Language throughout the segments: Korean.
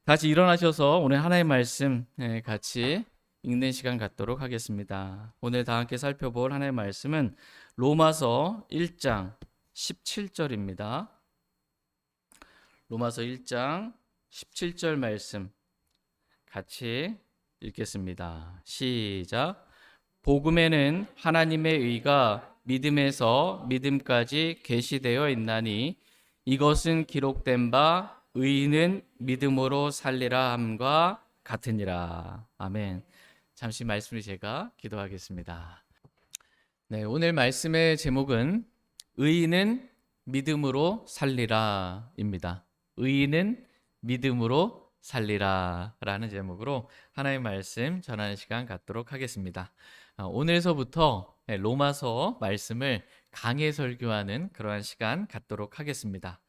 다시 일어나셔서 오늘 하나님의 말씀 같이 읽는 시간 갖도록 하겠습니다. 오늘 다 함께 살펴볼 하나님의 말씀은 로마서 1장 17절입니다. 로마서 1장 17절 말씀 같이 읽겠습니다. 시작. 복음에는 하나님의 의가 믿음에서 믿음까지 계시되어 있나니 이것은 기록된 바 의인은 믿음으로 살리라 함과 같으니라. 아멘. 잠시 말씀을 제가 기도하겠습니다. 네, 오늘 말씀의 제목은 의인은 믿음으로 살리라입니다. 의인은 믿음으로 살리라 라는 제목으로 하나님의 말씀 전하는 시간 갖도록 하겠습니다. 오늘서부터 로마서 말씀을 강해 설교하는 그러한 시간 갖도록 하겠습니다.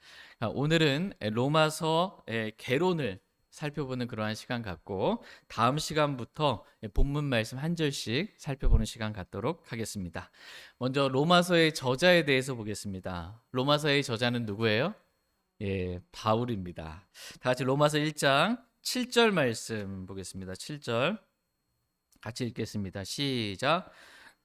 오늘은 로마서의 개론을 살펴보는 그러한 시간 갖고 다음 시간부터 본문 말씀 한 절씩 살펴보는 시간 갖도록 하겠습니다. 먼저 로마서의 저자에 대해서 보겠습니다. 로마서의 저자는 누구예요? 바울입니다. 다 같이 로마서 1장 7절 말씀 보겠습니다. 7절 같이 읽겠습니다. 시작.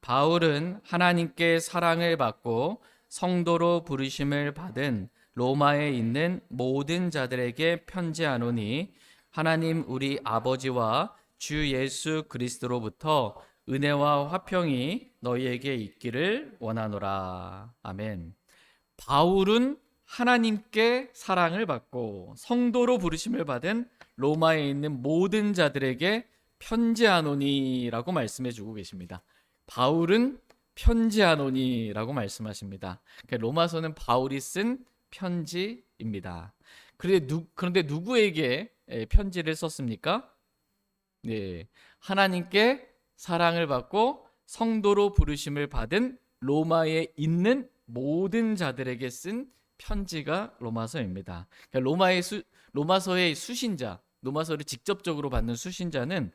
바울은 하나님께 사랑을 받고 성도로 부르심을 받은 로마에 있는 모든 자들에게 편지하노니 하나님 우리 아버지와 주 예수 그리스도로부터 은혜와 화평이 너희에게 있기를 원하노라. 아멘. 바울은 하나님께 사랑을 받고 성도로 부르심을 받은 로마에 있는 모든 자들에게 편지하노니라고 말씀해 주고 계십니다. 바울은 편지하노니라고 말씀하십니다. 로마서는 바울이 쓴 편지입니다. 그런데 누구에게 편지를 썼습니까? 네, 하나님께 사랑을 받고 성도로 부르심을 받은 로마에 있는 모든 자들에게 쓴 편지가 로마서입니다. 로마서의 수신자, 로마서를 직접적으로 받는 수신자는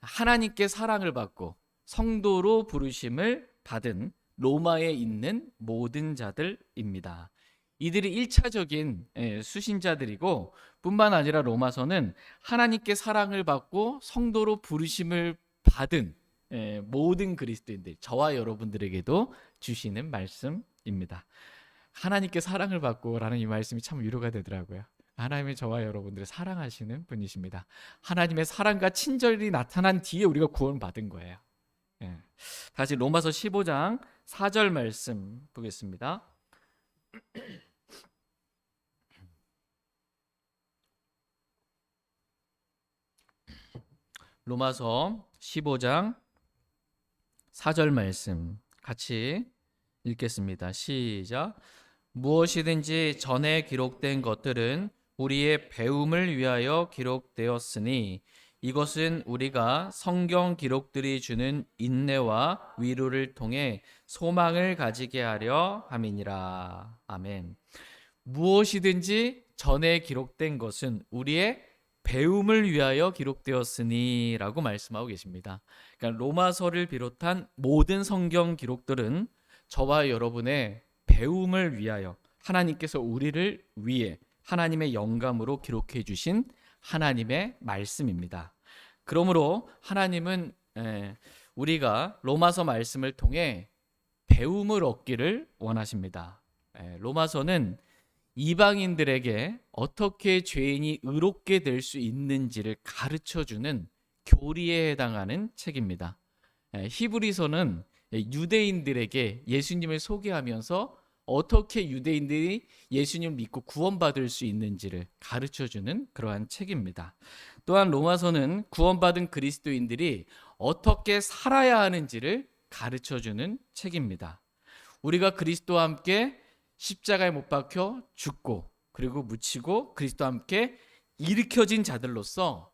하나님께 사랑을 받고 성도로 부르심을 받은 로마에 있는 모든 자들입니다. 이들이 1차적인 수신자들이고 뿐만 아니라 로마서는 하나님께 사랑을 받고 성도로 부르심을 받은 모든 그리스도인들, 저와 여러분들에게도 주시는 말씀입니다. 하나님께 사랑을 받고 라는 이 말씀이 참 위로가 되더라고요. 하나님이 저와 여러분들을 사랑하시는 분이십니다. 하나님의 사랑과 친절이 나타난 뒤에 우리가 구원받은 거예요. 다시 로마서 15장 4절 말씀 보겠습니다. 로마서 15장 4절 말씀 같이 읽겠습니다. 시작. 무엇이든지 전에 기록된 것들은 우리의 배움을 위하여 기록되었으니 이것은 우리가 성경 기록들이 주는 인내와 위로를 통해 소망을 가지게 하려 함이니라. 아멘. 무엇이든지 전에 기록된 것은 우리의 배움을 위하여 기록되었으니 라고 말씀하고 계십니다. 그러니까 로마서를 비롯한 모든 성경 기록들은 저와 여러분의 배움을 위하여 하나님께서 우리를 위해 하나님의 영감으로 기록해 주신 하나님의 말씀입니다. 그러므로 하나님은 우리가 로마서 말씀을 통해 배움을 얻기를 원하십니다. 로마서는 이방인들에게 어떻게 죄인이 의롭게 될 수 있는지를 가르쳐주는 교리에 해당하는 책입니다. 히브리서는 유대인들에게 예수님을 소개하면서 어떻게 유대인들이 예수님을 믿고 구원받을 수 있는지를 가르쳐주는 그러한 책입니다. 또한 로마서는 구원받은 그리스도인들이 어떻게 살아야 하는지를 가르쳐주는 책입니다. 우리가 그리스도와 함께 십자가에 못 박혀 죽고 그리고 묻히고 그리스도와 함께 일으켜진 자들로서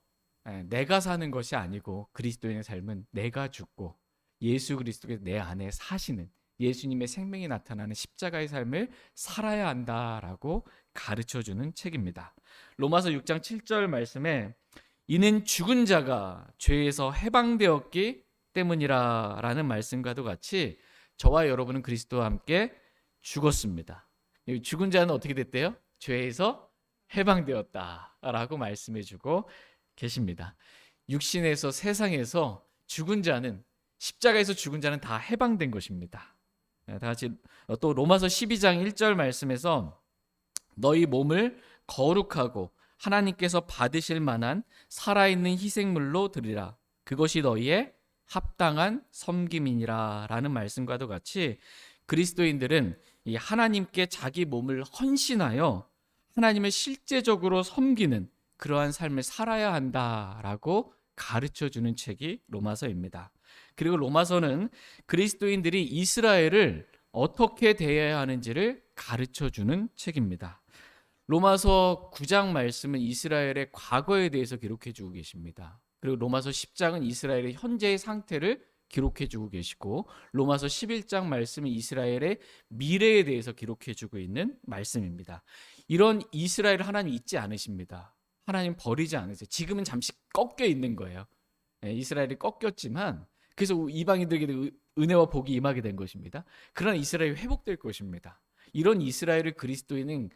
내가 사는 것이 아니고 그리스도인의 삶은 내가 죽고 예수 그리스도께서 내 안에 사시는 예수님의 생명이 나타나는 십자가의 삶을 살아야 한다라고 가르쳐주는 책입니다. 로마서 6장 7절 말씀에 이는 죽은 자가 죄에서 해방되었기 때문이라 라는 말씀과도 같이 저와 여러분은 그리스도와 함께 죽었습니다. 죽은 자는 어떻게 됐대요? 죄에서 해방되었다라고 말씀해주고 계십니다. 육신에서 세상에서 죽은 자는 십자가에서 죽은 자는 다 해방된 것입니다. 다 같이 또 로마서 12장 1절 말씀에서 너희 몸을 거룩하고 하나님께서 받으실 만한 살아있는 희생물로 드리라. 그것이 너희의 합당한 섬김이니라 라는 말씀과도 같이 그리스도인들은 이 하나님께 자기 몸을 헌신하여 하나님을 실제적으로 섬기는 그러한 삶을 살아야 한다라고 가르쳐주는 책이 로마서입니다. 그리고 로마서는 그리스도인들이 이스라엘을 어떻게 대해야 하는지를 가르쳐주는 책입니다. 로마서 9장 말씀은 이스라엘의 과거에 대해서 기록해주고 계십니다. 그리고 로마서 10장은 이스라엘의 현재의 상태를 기록해주고 계시고 로마서 11장 말씀은 이스라엘의 미래에 대해서 기록해주고 있는 말씀입니다. 이런 이스라엘을 하나님 잊지 않으십니다. 하나님 버리지 않으세요. 지금은 잠시 꺾여 있는 거예요. 이스라엘이 꺾였지만 그래서 이방인들에게 은혜와 복이 임하게 된 것입니다. 그러나 이스라엘이 회복될 것입니다. 이런 이스라엘을 그리스도인은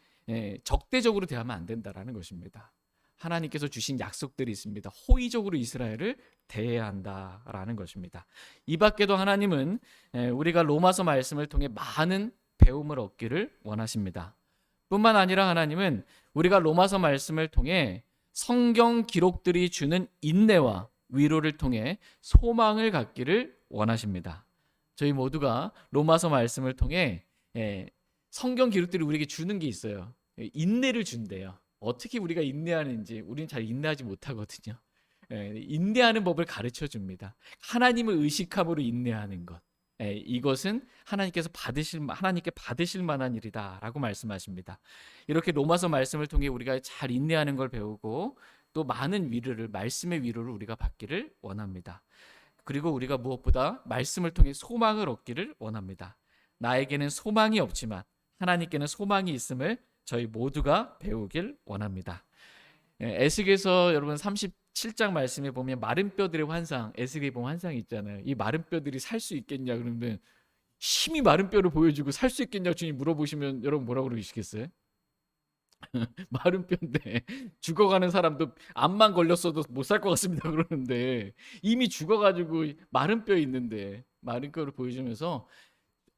적대적으로 대하면 안 된다라는 것입니다. 하나님께서 주신 약속들이 있습니다. 호의적으로 이스라엘을 대해야 한다라는 것입니다. 이 밖에도 하나님은 우리가 로마서 말씀을 통해 많은 배움을 얻기를 원하십니다. 뿐만 아니라 하나님은 우리가 로마서 말씀을 통해 성경 기록들이 주는 인내와 위로를 통해 소망을 갖기를 원하십니다. 저희 모두가 로마서 말씀을 통해 성경 기록들이 우리에게 주는 게 있어요. 인내를 준대요. 어떻게 우리가 인내하는지 우리는 잘 인내하지 못하거든요. 인내하는 법을 가르쳐 줍니다. 하나님을 의식함으로 인내하는 것. 이것은 하나님께 받으실 만한 일이다라고 말씀하십니다. 이렇게 로마서 말씀을 통해 우리가 잘 인내하는 걸 배우고 또 많은 위로를 말씀의 위로를 우리가 받기를 원합니다. 그리고 우리가 무엇보다 말씀을 통해 소망을 얻기를 원합니다. 나에게는 소망이 없지만 하나님께는 소망이 있음을 저희 모두가 배우길 원합니다. 에스겔서 여러분 37장 말씀에 보면 마른 뼈들의 환상, 에스겔에 보면 환상이 있잖아요. 이 마른 뼈들이 살 수 있겠냐 그러면 힘이 마른 뼈를 보여주고 살 수 있겠냐 주님 물어보시면 여러분 뭐라고 그러시겠어요? 마른 뼈인데 죽어가는 사람도 암만 걸렸어도 못 살 것 같습니다 그러는데 이미 죽어가지고 마른 뼈 있는데 마른 뼈를 보여주면서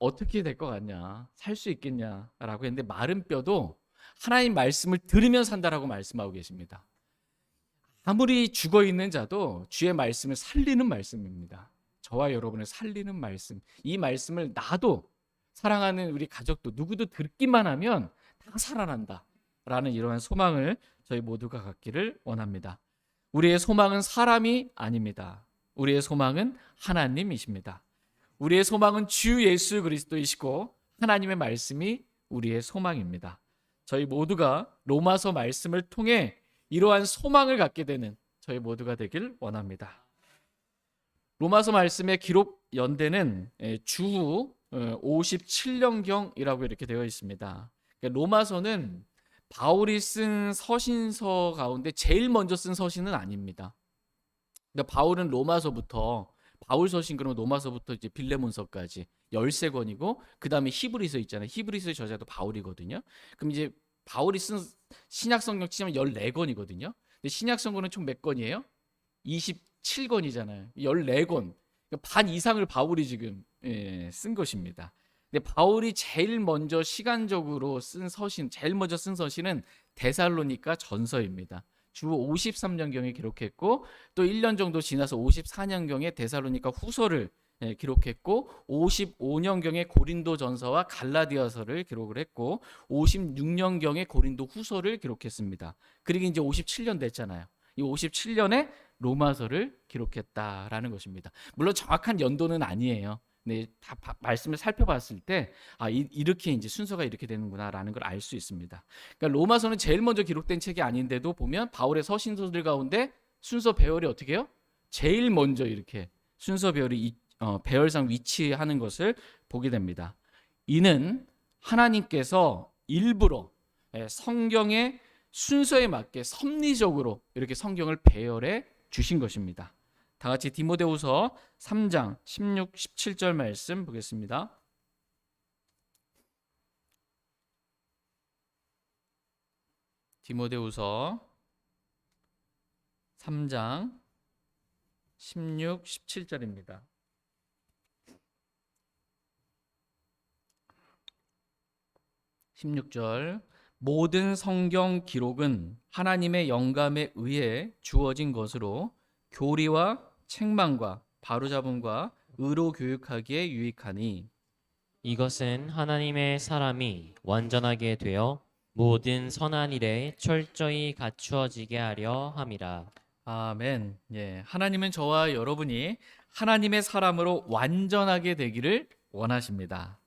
어떻게 될 것 같냐, 살 수 있겠냐라고 했는데 마른 뼈도 하나님 말씀을 들으면 산다라고 말씀하고 계십니다. 아무리 죽어 있는 자도 주의 말씀을 살리는 말씀입니다. 저와 여러분을 살리는 말씀, 이 말씀을 나도 사랑하는 우리 가족도 누구도 듣기만 하면 다 살아난다 라는 이러한 소망을 저희 모두가 갖기를 원합니다. 우리의 소망은 사람이 아닙니다. 우리의 소망은 하나님이십니다. 우리의 소망은 주 예수 그리스도이시고 하나님의 말씀이 우리의 소망입니다. 저희 모두가 로마서 말씀을 통해 이러한 소망을 갖게 되는 저희 모두가 되길 원합니다. 로마서 말씀의 기록 연대는 주후 57년경이라고 이렇게 되어 있습니다. 로마서는 바울이 쓴 서신서 가운데 제일 먼저 쓴 서신은 아닙니다. 그러니까 바울은 로마서부터 바울 서신 그러면 로마서부터 이제 빌레몬서까지 13권이고 그다음에 히브리서 있잖아요. 히브리서의 저자도 바울이거든요. 그럼 이제 바울이 쓴 신약 성경 치면 14권이거든요. 근데 신약 성경은 총 몇 권이에요? 27권이잖아요. 14권. 반 이상을 바울이 지금 쓴 것입니다. 근데 바울이 제일 먼저 시간적으로 쓴 서신, 제일 먼저 쓴 서신은 데살로니가 전서입니다. 주 53년경에 기록했고 또 1년 정도 지나서 54년경에 데살로니가 후서를 기록했고 55년경에 고린도 전서와 갈라디아서를 기록을 했고 56년경에 고린도 후서를 기록했습니다. 그리고 이제 57년 됐잖아요. 이 57년에 로마서를 기록했다라는 것입니다. 물론 정확한 연도는 아니에요. 네, 다 말씀을 살펴봤을 때 이렇게 이제 순서가 이렇게 되는구나라는 걸 알 수 있습니다. 그러니까 로마서는 제일 먼저 기록된 책이 아닌데도 보면 바울의 서신서들 가운데 순서 배열이 어떻게 해요? 제일 먼저 이렇게 순서 배열이 배열상 위치하는 것을 보게 됩니다. 이는 하나님께서 일부러 성경의 순서에 맞게 섭리적으로 이렇게 성경을 배열해 주신 것입니다. 다 같이 디모데후서 3장 16, 17절 말씀 보겠습니다. 디모데후서 3장 16, 17절입니다. 16절 모든 성경 기록은 하나님의 영감에 의해 주어진 것으로 교리와 책망과 바로잡음과 의로 교육하기에 유익하니 이것은 하나님의 사람이 완전하게 되어 모든 선한 일에 철저히 갖추어지게 하려 함이라. 아멘. 예, 하나님은 저와 여러분이 하나님의 사람으로 완전하게 되기를 원하십니다.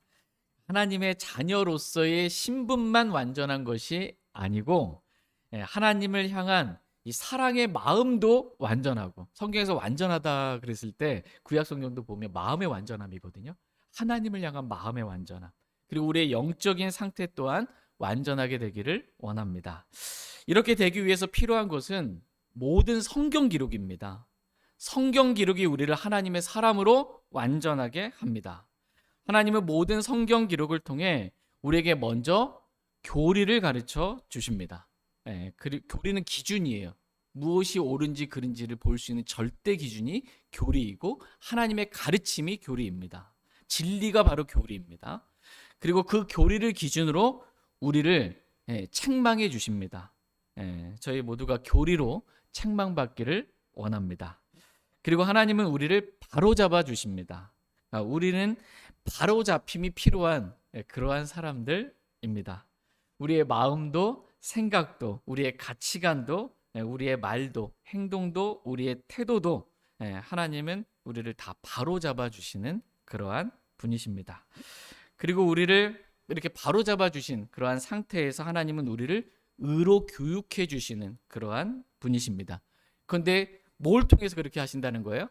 하나님의 자녀로서의 신분만 완전한 것이 아니고 하나님을 향한 이 사랑의 마음도 완전하고, 성경에서 완전하다 그랬을 때 구약 성경도 보면 마음의 완전함이거든요. 하나님을 향한 마음의 완전함, 그리고 우리의 영적인 상태 또한 완전하게 되기를 원합니다. 이렇게 되기 위해서 필요한 것은 모든 성경 기록입니다. 성경 기록이 우리를 하나님의 사람으로 완전하게 합니다. 하나님은 모든 성경 기록을 통해 우리에게 먼저 교리를 가르쳐 주십니다. 교리는 기준이에요. 무엇이 옳은지 그른지를 볼 수 있는 절대 기준이 교리이고, 하나님의 가르침이 교리입니다. 진리가 바로 교리입니다. 그리고 그 교리를 기준으로 우리를 책망해 주십니다. 저희 모두가 교리로 책망받기를 원합니다. 그리고 하나님은 우리를 바로잡아 주십니다. 우리는 바로잡힘이 필요한 그러한 사람들입니다. 우리의 마음도 생각도, 우리의 가치관도, 우리의 말도, 행동도, 우리의 태도도 하나님은 우리를 다 바로잡아 주시는 그러한 분이십니다. 그리고 우리를 이렇게 바로잡아 주신 그러한 상태에서 하나님은 우리를 의로 교육해 주시는 그러한 분이십니다. 그런데 뭘 통해서 그렇게 하신다는 거예요?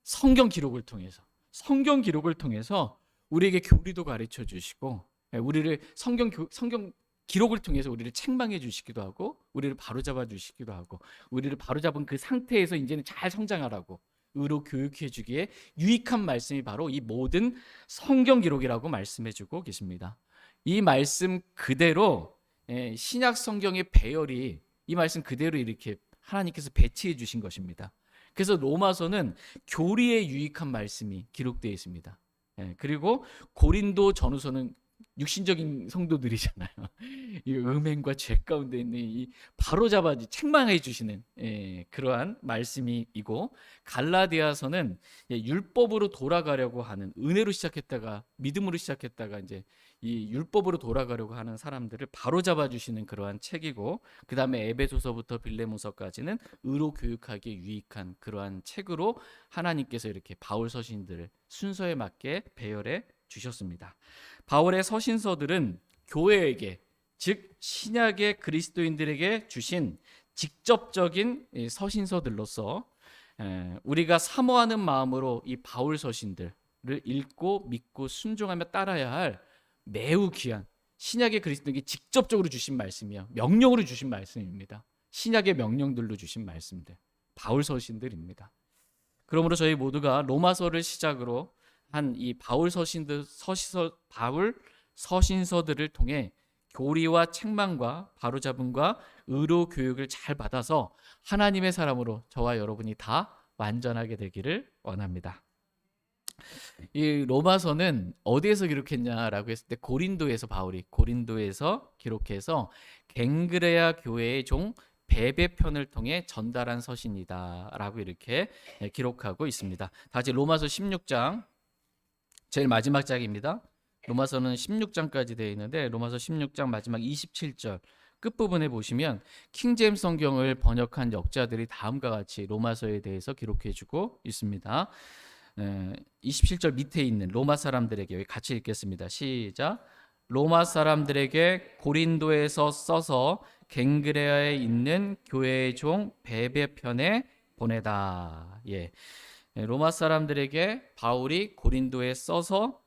성경 기록을 통해서. 성경 기록을 통해서 우리에게 교리도 가르쳐 주시고, 우리를 성경 기록을 통해서 우리를 책망해 주시기도 하고, 우리를 바로잡아 주시기도 하고, 우리를 바로잡은 그 상태에서 이제는 잘 성장하라고 의로 교육해 주기에 유익한 말씀이 바로 이 모든 성경 기록이라고 말씀해 주고 계십니다. 이 말씀 그대로 신약 성경의 배열이 이 말씀 그대로 이렇게 하나님께서 배치해 주신 것입니다. 그래서 로마서는 교리에 유익한 말씀이 기록되어 있습니다. 그리고 고린도 전후서는 육신적인 성도들이잖아요. 이 음행과 죄 가운데 있는 이 바로잡아 책망해 주시는 그러한 말씀이고, 갈라디아서는 율법으로 돌아가려고 하는, 은혜로 시작했다가 믿음으로 시작했다가 이제 이 율법으로 돌아가려고 하는 사람들을 바로잡아 주시는 그러한 책이고, 그 다음에 에베소서부터 빌레몬서까지는 의로 교육하기에 유익한 그러한 책으로 하나님께서 이렇게 바울 서신들을 순서에 맞게 배열해 주셨습니다. 바울의 서신서들은 교회에게, 즉 신약의 그리스도인들에게 주신 직접적인 서신서들로서 우리가 사모하는 마음으로 이 바울 서신들을 읽고 믿고 순종하며 따라야 할 매우 귀한 신약의 그리스도인에게 직접적으로 주신 말씀이요, 명령으로 주신 말씀입니다. 신약의 명령들로 주신 말씀들, 바울 서신들입니다. 그러므로 저희 모두가 로마서를 시작으로 한 이 바울 서신서들을 통해 교리와 책망과 바로잡음과 의로 교육을 잘 받아서 하나님의 사람으로 저와 여러분이 다 완전하게 되기를 원합니다. 이 로마서는 어디에서 기록했냐라고 했을 때 바울이 고린도에서 기록해서 갱그레아 교회의 종 베베편을 통해 전달한 서신이다라고 이렇게 기록하고 있습니다. 다시 로마서 16장 제일 마지막 장입니다. 로마서는 16장까지 되어 있는데 로마서 16장 마지막 27절 끝부분에 보시면 킹제임스 성경을 번역한 역자들이 다음과 같이 로마서에 대해서 기록해주고 있습니다. 27절 밑에 있는 로마 사람들에게 같이 읽겠습니다. 시작. 로마 사람들에게 고린도에서 써서 갱그레아에 있는 교회의 종 베베편에 보내다. 로마 사람들에게 바울이 고린도에서 써서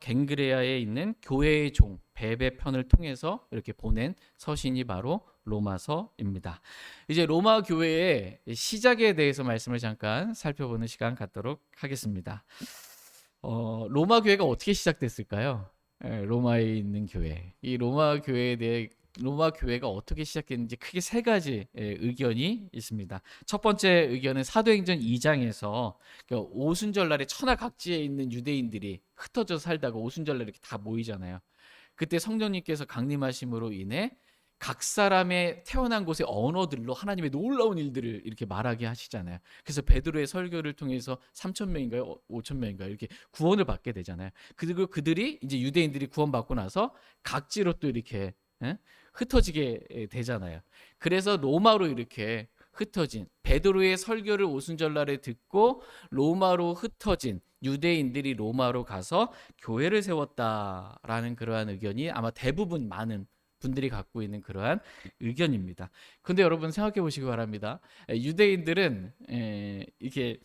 갱그레아에 있는 교회의 종 베베편을 통해서 이렇게 보낸 서신이 바로 로마서입니다. 이제 로마 교회의 시작에 대해서 말씀을 잠깐 살펴보는 시간 갖도록 하겠습니다. 로마 교회가 어떻게 시작됐을까요? 로마에 있는 교회. 이 로마 교회에 대해 로마 교회가 어떻게 시작했는지 크게 세 가지 의견이 있습니다. 첫 번째 의견은 사도행전 2장에서 오순절날에 천하각지에 있는 유대인들이 흩어져 살다가 오순절날에 이렇게 다 모이잖아요. 그때 성령님께서 강림하심으로 인해 각 사람의 태어난 곳의 언어들로 하나님의 놀라운 일들을 이렇게 말하게 하시잖아요. 그래서 베드로의 설교를 통해서 3천 명인가요? 5천 명인가요? 이렇게 구원을 받게 되잖아요. 그리고 그들이 이제 유대인들이 구원받고 나서 각지로 또 이렇게 흩어지게 되잖아요. 그래서 로마로 이렇게 흩어진 베드로의 설교를 오순절날에 듣고 로마로 흩어진 유대인들이 로마로 가서 교회를 세웠다라는 그러한 의견이 아마 대부분 많은 분들이 갖고 있는 그러한 의견입니다. 근데 여러분 생각해 보시기 바랍니다. 유대인들은 이렇게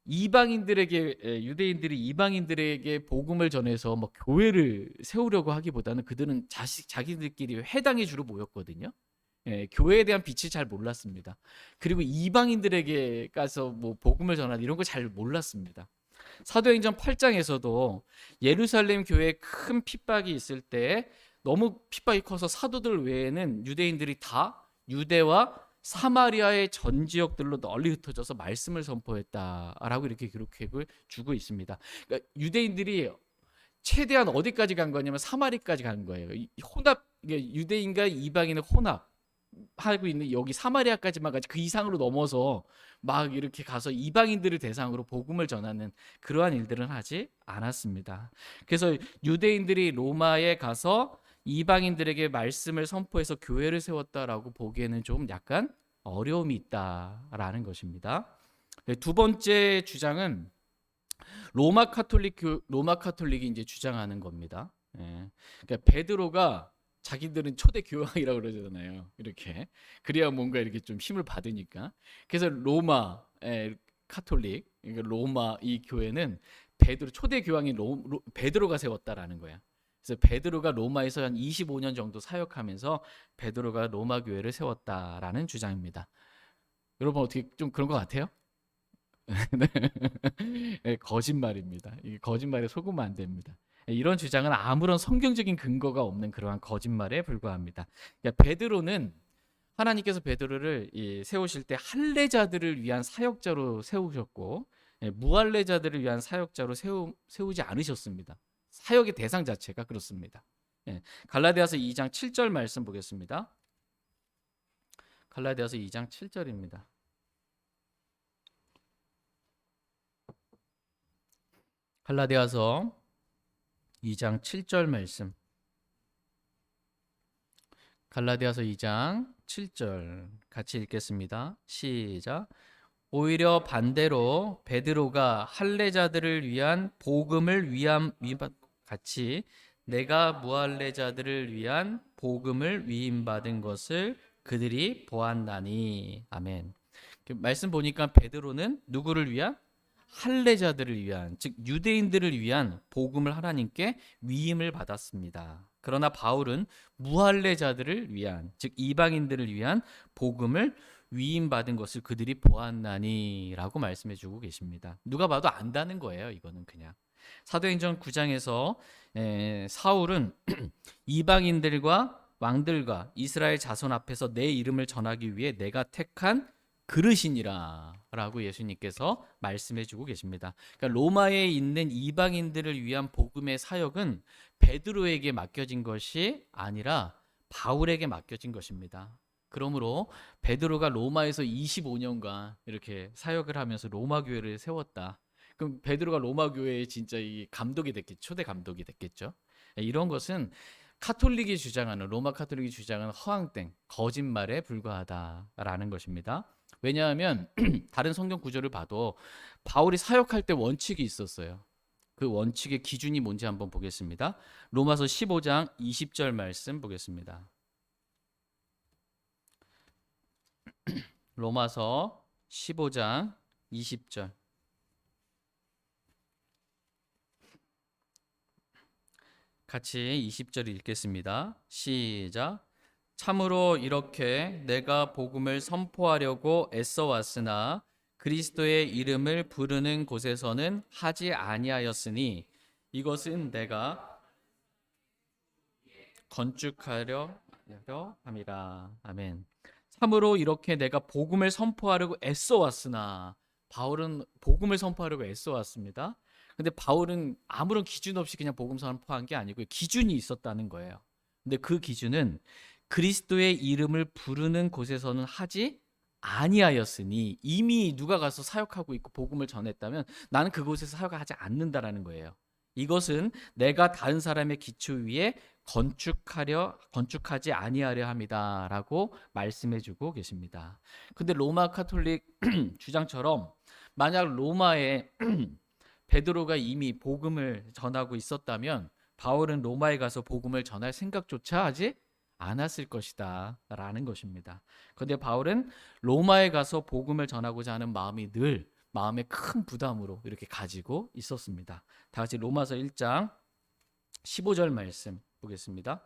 유대인들이 이방인들에게 복음을 전해서 뭐 교회를 세우려고 하기보다는 그들은 자기들끼리 회당에 주로 모였거든요. 교회에 대한 빛이 잘 몰랐습니다. 그리고 이방인들에게 가서 뭐 복음을 전하는 이런 거 잘 몰랐습니다. 사도행전 8장에서도 예루살렘 교회에 큰 핍박이 있을 때 너무 핍박이 커서 사도들 외에는 유대인들이 다 유대와 사마리아의 전 지역들로 널리 흩어져서 말씀을 선포했다라고 이렇게 기록을 주고 있습니다. 그러니까 유대인들이 최대한 어디까지 간 거냐면 사마리까지 간 거예요. 유대인과 이방인의 혼합하고 있는 여기 사마리아까지만 가지 그 이상으로 넘어서 막 이렇게 가서 이방인들을 대상으로 복음을 전하는 그러한 일들은 하지 않았습니다. 그래서 유대인들이 로마에 가서 이방인들에게 말씀을 선포해서 교회를 세웠다라고 보기에는 좀 약간 어려움이 있다라는 것입니다. 두 번째 주장은 로마 카톨릭이 이제 주장하는 겁니다. 그러니까 베드로가 자기들은 초대 교황이라고 그러잖아요. 이렇게 그래야 뭔가 이렇게 좀 힘을 받으니까. 그래서 로마 카톨릭, 그러니까 로마 이 교회는 초대 교황인 베드로가 세웠다라는 거야. 그래서 베드로가 로마에서 한 25년 정도 사역하면서 베드로가 로마 교회를 세웠다라는 주장입니다. 여러분 어떻게 좀 그런 것 같아요? 네, 거짓말입니다. 이 거짓말에 속으면 안 됩니다. 이런 주장은 아무런 성경적인 근거가 없는 그러한 거짓말에 불과합니다. 그러니까 베드로는 하나님께서 베드로를 세우실 때 할례자들을 위한 사역자로 세우셨고 무할례자들을 위한 사역자로 세우지 않으셨습니다. 사역의 대상 자체가 그렇습니다. 갈라디아서 2장 7절 말씀 보겠습니다. 갈라디아서 2장 7절입니다. 갈라디아서 2장 7절 말씀. 갈라디아서 2장 7절 같이 읽겠습니다. 시작. 오히려 반대로 베드로가 할례자들을 위한 복음을 같이 내가 무할례자들을 위한 복음을 위임받은 것을 그들이 보았나니. 아멘. 말씀 보니까 베드로는 누구를 위한? 할례자들을 위한, 즉 유대인들을 위한 복음을 하나님께 위임을 받았습니다. 그러나 바울은 무할례자들을 위한, 즉 이방인들을 위한 복음을 위임받은 것을 그들이 보았나니라고 말씀해 주고 계십니다. 누가 봐도 안다는 거예요. 이거는 그냥 사도행전 9장에서 사울은 이방인들과 왕들과 이스라엘 자손 앞에서 내 이름을 전하기 위해 내가 택한 그릇이니라 라고 예수님께서 말씀해 주고 계십니다. 그러니까 로마에 있는 이방인들을 위한 복음의 사역은 베드로에게 맡겨진 것이 아니라 바울에게 맡겨진 것입니다. 그러므로 베드로가 로마에서 25년간 이렇게 사역을 하면서 로마 교회를 세웠다. 그럼 베드로가 로마 교회의 진짜 이 감독이 됐겠죠. 초대 감독이 됐겠죠. 이런 것은 로마 카톨릭이 주장하는 허황된 거짓말에 불과하다라는 것입니다. 왜냐하면 다른 성경 구절을 봐도 바울이 사역할 때 원칙이 있었어요. 그 원칙의 기준이 뭔지 한번 보겠습니다. 로마서 15장 20절 말씀 보겠습니다. 로마서 15장 20절. 같이 20절 읽겠습니다. 시작. 참으로 이렇게 내가 복음을 선포하려고 애써 왔으나 그리스도의 이름을 부르는 곳에서는 하지 아니하였으니 이것은 내가 건축하려 하려 함이라. 아멘. 참으로 이렇게 내가 복음을 선포하려고 애써 왔으나, 바울은 복음을 선포하려고 애써 왔습니다. 근데 바울은 아무런 기준 없이 그냥 복음 선포한 게 아니고 기준이 있었다는 거예요. 근데 그 기준은 그리스도의 이름을 부르는 곳에서는 하지 아니하였으니, 이미 누가 가서 사역하고 있고 복음을 전했다면 나는 그곳에서 사역하지 않는다라는 거예요. 이것은 내가 다른 사람의 기초 위에 건축하지 아니하려 함이다라고 말씀해주고 계십니다. 근데 로마 카톨릭 주장처럼 만약 로마에 베드로가 이미 복음을 전하고 있었다면 바울은 로마에 가서 복음을 전할 생각조차 하지 않았을 것이다 라는 것입니다. 그런데 바울은 로마에 가서 복음을 전하고자 하는 마음이 늘 마음에 큰 부담으로 이렇게 가지고 있었습니다. 다 같이 로마서 1장 15절 말씀 보겠습니다.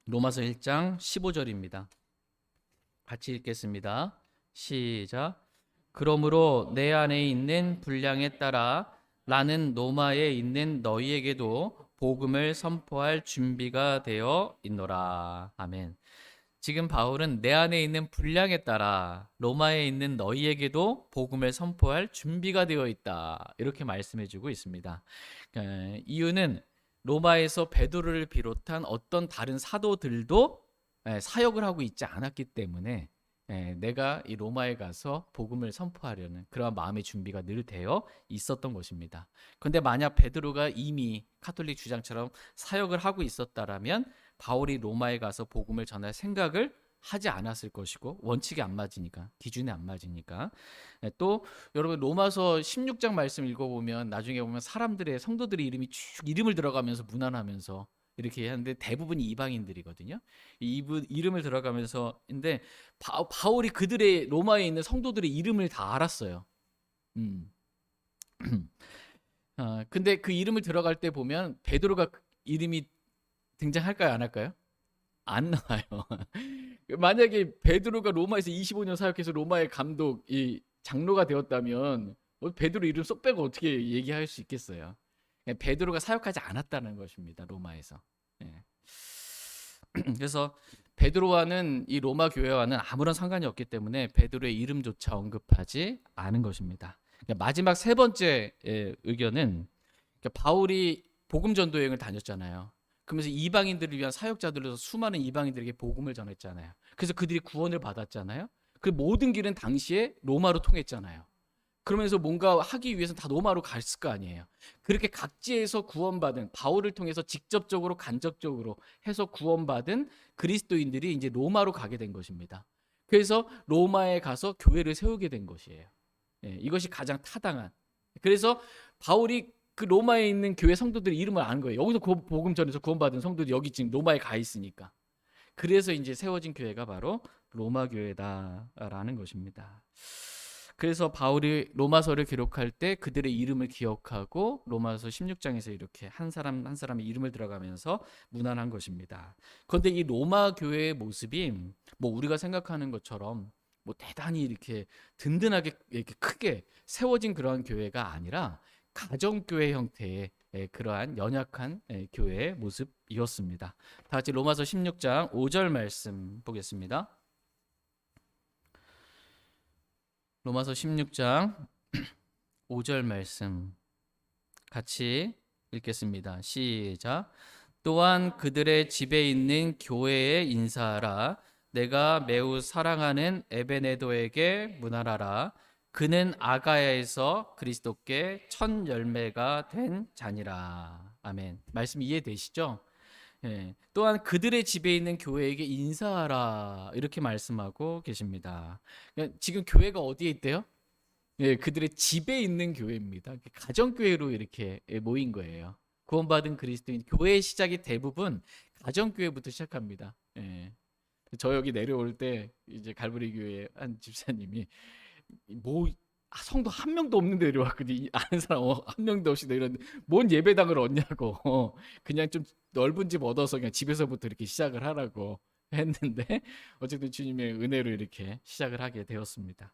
로마서 1장 15절입니다. 같이 읽겠습니다. 시작. 그러므로 내 안에 있는 분량에 따라 나는 로마에 있는 너희에게도 복음을 선포할 준비가 되어 있노라. 아멘. 지금 바울은 내 안에 있는 분량에 따라 로마에 있는 너희에게도 복음을 선포할 준비가 되어 있다. 이렇게 말씀해주고 있습니다. 이유는 로마에서 베드로를 비롯한 어떤 다른 사도들도 사역을 하고 있지 않았기 때문에 내가 이 로마에 가서 복음을 선포하려는 그런 마음의 준비가 늘 되어 있었던 것입니다. 그런데 만약 베드로가 이미 카톨릭 주장처럼 사역을 하고 있었다라면 바울이 로마에 가서 복음을 전할 생각을 하지 않았을 것이고, 원칙이 안 맞으니까, 기준에 안 맞으니까. 또 여러분 로마서 16장 말씀 읽어보면 나중에 보면 사람들의 성도들의 이름이 쭉 이름을 들어가면서 문안하면서 이렇게 하는데 대부분이 이방인들이거든요. 이름을 들어가면서인데 바울이 그들의 로마에 있는 성도들의 이름을 다 알았어요. 근데 그 이름을 들어갈 때 보면 베드로가 이름이 등장할까요, 안 할까요? 안 나와요. 만약에 베드로가 로마에서 25년 사역해서 로마의 감독, 이 장로가 되었다면 베드로 이름 쏙 빼고 어떻게 얘기할 수 있겠어요? 베드로가 사역하지 않았다는 것입니다, 로마에서. 그래서 베드로와는 이 로마 교회와는 아무런 상관이 없기 때문에 베드로의 이름조차 언급하지 않은 것입니다. 마지막 세 번째 의견은, 바울이 복음 전도 여행을 다녔잖아요. 그러면서 이방인들을 위한 사역자들로서 수많은 이방인들에게 복음을 전했잖아요. 그래서 그들이 구원을 받았잖아요. 그 모든 길은 당시에 로마로 통했잖아요. 그러면서 뭔가 하기 위해서 다 로마로 갔을 거 아니에요. 그렇게 각지에서 구원받은, 바울을 통해서 직접적으로 간접적으로 해서 구원받은 그리스도인들이 이제 로마로 가게 된 것입니다. 그래서 로마에 가서 교회를 세우게 된 것이에요. 이것이 가장 타당한. 그래서 바울이 그 로마에 있는 교회 성도들의 이름을 아는 거예요. 여기서 복음 전해서 구원받은 성도들이 여기 지금 로마에 가 있으니까. 그래서 이제 세워진 교회가 바로 로마 교회다라는 것입니다. 그래서 바울이 로마서를 기록할 때 그들의 이름을 기억하고 로마서 16장에서 이렇게 한 사람 한 사람의 이름을 들어가면서 문안한 것입니다. 그런데 이 로마 교회의 모습이 뭐 우리가 생각하는 것처럼 뭐 대단히 이렇게 든든하게 이렇게 크게 세워진 그러한 교회가 아니라 가정교회 형태의 그러한 연약한 교회의 모습이었습니다. 다 같이 로마서 16장 5절 말씀 보겠습니다. 로마서 16장 5절 말씀 같이 읽겠습니다. 시작. 또한 그들의 집에 있는 교회에 인사하라. 내가 매우 사랑하는 에베네도에게 문안하라. 그는 아가야에서 그리스도께 첫 열매가 된 자니라. 아멘. 말씀 이해되시죠? 또한 그들의 집에 있는 교회에게 인사하라 이렇게 말씀하고 계십니다. 지금 교회가 어디에 있대요? 그들의 집에 있는 교회입니다. 가정교회로 이렇게 모인 거예요. 구원받은 그리스도인 교회의 시작이 대부분 가정교회부터 시작합니다. 저 여기 내려올 때 이제 갈보리 교회 한 집사님이 뭐 성도 한 명도 없는데 내려왔거든요. 아는 사람 한 명도 없이 내려왔는데 뭔 예배당을 얻냐고. 그냥 좀 넓은 집 얻어서 그냥 집에서부터 이렇게 시작을 하라고. 했는데 어쨌든 주님의 은혜로 이렇게 시작을 하게 되었습니다.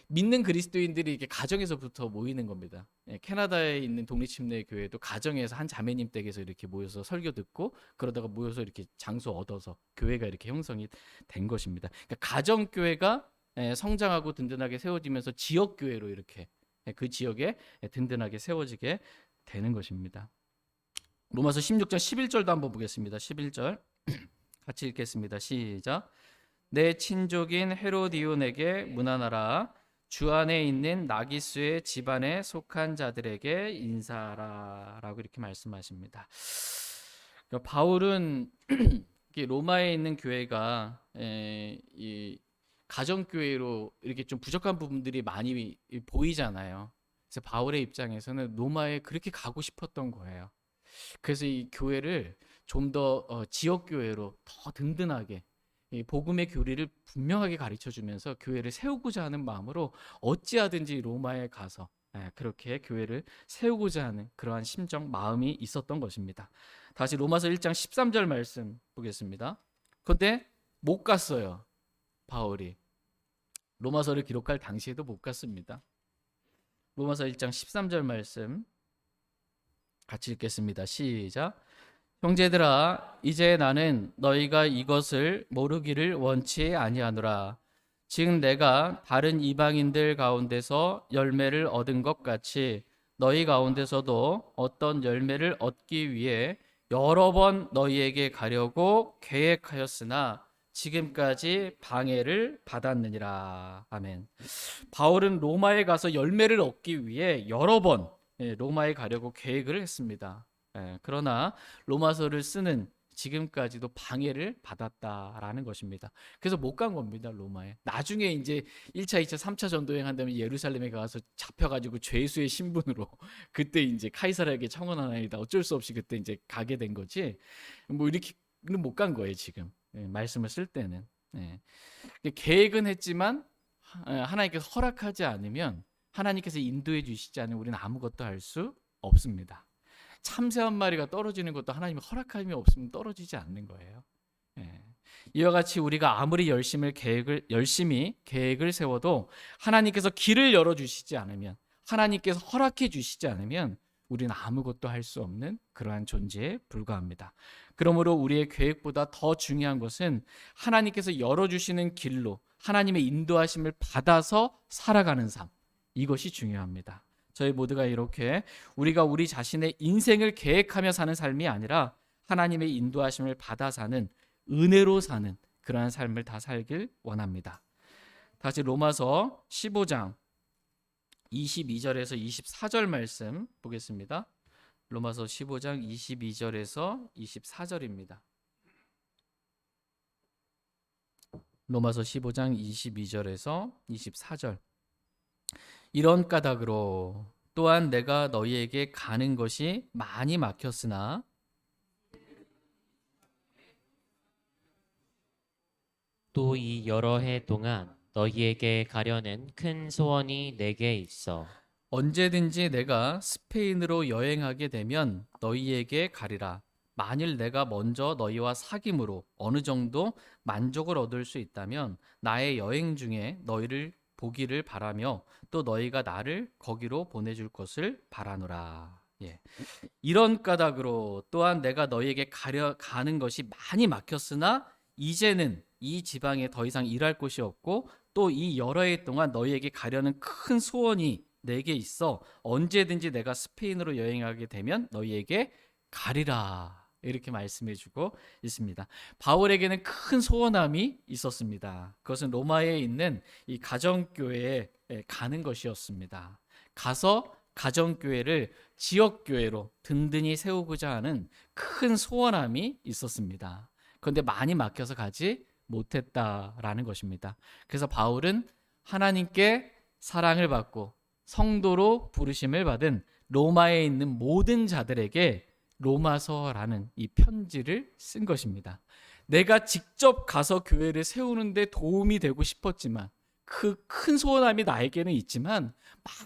믿는 그리스도인들이 이렇게 가정에서부터 모이는 겁니다. 캐나다에 있는 독립침례 교회도 가정에서 한 자매님 댁에서 이렇게 모여서 설교 듣고 그러다가 모여서 이렇게 장소 얻어서 교회가 이렇게 형성이 된 것입니다. 그러니까 가정 교회가 성장하고 든든하게 세워지면서 지역 교회로 이렇게 그 지역에 든든하게 세워지게 되는 것입니다. 로마서 16장 11절도 한번 보겠습니다. 11절 같이 읽겠습니다. 시작. 내 친족인 헤로디온에게 문안하라. 주 안에 있는 나기수의 집안에 속한 자들에게 인사하라 라고 이렇게 말씀하십니다. 그러니까 바울은 로마에 있는 교회가 이 가정교회로 이렇게 좀 부족한 부분들이 많이 보이잖아요. 그래서 바울의 입장에서는 로마에 그렇게 가고 싶었던 거예요. 그래서 이 교회를 좀 더 지역교회로 더 든든하게 이 복음의 교리를 분명하게 가르쳐주면서 교회를 세우고자 하는 마음으로 어찌하든지 로마에 가서 그렇게 교회를 세우고자 하는 그러한 심정, 마음이 있었던 것입니다. 다시 로마서 1장 13절 말씀 보겠습니다. 그런데 못 갔어요. 바울이 로마서를 기록할 당시에도 못 갔습니다. 로마서 1장 13절 말씀 같이 읽겠습니다. 시작. 형제들아, 이제 나는 너희가 이것을 모르기를 원치 아니하노라. 즉 내가 다른 이방인들 가운데서 열매를 얻은 것 같이 너희 가운데서도 어떤 열매를 얻기 위해 여러 번 너희에게 가려고 계획하였으나 지금까지 방해를 받았느니라. 아멘. 바울은 로마에 가서 열매를 얻기 위해 여러 번 로마에 가려고 계획을 했습니다. 그러나 로마서를 쓰는 지금까지도 방해를 받았다라는 것입니다. 그래서 못 간 겁니다, 로마에. 나중에 이제 1차, 2차, 3차 전도행 한다면 예루살렘에 가서 잡혀가지고 죄수의 신분으로 그때 이제 카이사라에게 청원하나이다. 어쩔 수 없이 그때 이제 가게 된 거지. 뭐 이렇게 못 간 거예요, 지금. 말씀을 쓸 때는. 계획은 했지만 하나님께서 허락하지 않으면 하나님께서 인도해 주시지 않으면 우리는 아무것도 할 수 없습니다. 참새 한 마리가 떨어지는 것도 하나님의 허락함이 없으면 떨어지지 않는 거예요. 이와 같이 우리가 아무리 열심히 계획을 세워도 하나님께서 길을 열어주시지 않으면, 하나님께서 허락해 주시지 않으면 우리는 아무것도 할 수 없는 그러한 존재에 불과합니다. 그러므로 우리의 계획보다 더 중요한 것은 하나님께서 열어주시는 길로 하나님의 인도하심을 받아서 살아가는 삶, 이것이 중요합니다. 저희 모두가 이렇게 우리가 우리 자신의 인생을 계획하며 사는 삶이 아니라 하나님의 인도하심을 받아 사는, 은혜로 사는 그러한 삶을 다 살길 원합니다. 다시 로마서 15장 22절에서 24절 말씀 보겠습니다. 로마서 15장 22절에서 24절입니다. 로마서 15장 22절에서 24절. 이런 까닭으로 또한 내가 너희에게 가는 것이 많이 막혔으나 또 이 여러 해 동안 너희에게 가려는 큰 소원이 내게 있어. 언제든지 내가 스페인으로 여행하게 되면 너희에게 가리라. 만일 내가 먼저 너희와 사귐으로 어느 정도 만족을 얻을 수 있다면 나의 여행 중에 너희를 보기를 바라며 또 너희가 나를 거기로 보내줄 것을 바라노라. 이런 까닭으로 또한 내가 너희에게 가는 것이 많이 막혔으나 이제는 이 지방에 더 이상 일할 곳이 없고 또 이 여러 해 동안 너희에게 가려는 큰 소원이 내게 있어 언제든지 내가 스페인으로 여행하게 되면 너희에게 가리라. 이렇게 말씀해주고 있습니다. 바울에게는 큰 소원함이 있었습니다. 그것은 로마에 있는 이 가정교회에 가는 것이었습니다. 가서 가정교회를 지역교회로 든든히 세우고자 하는 큰 소원함이 있었습니다. 그런데 많이 막혀서 가지 못했다라는 것입니다. 그래서 바울은 하나님께 사랑을 받고 성도로 부르심을 받은 로마에 있는 모든 자들에게 로마서라는 이 편지를 쓴 것입니다. 내가 직접 가서 교회를 세우는데 도움이 되고 싶었지만 그 큰 소원함이 나에게는 있지만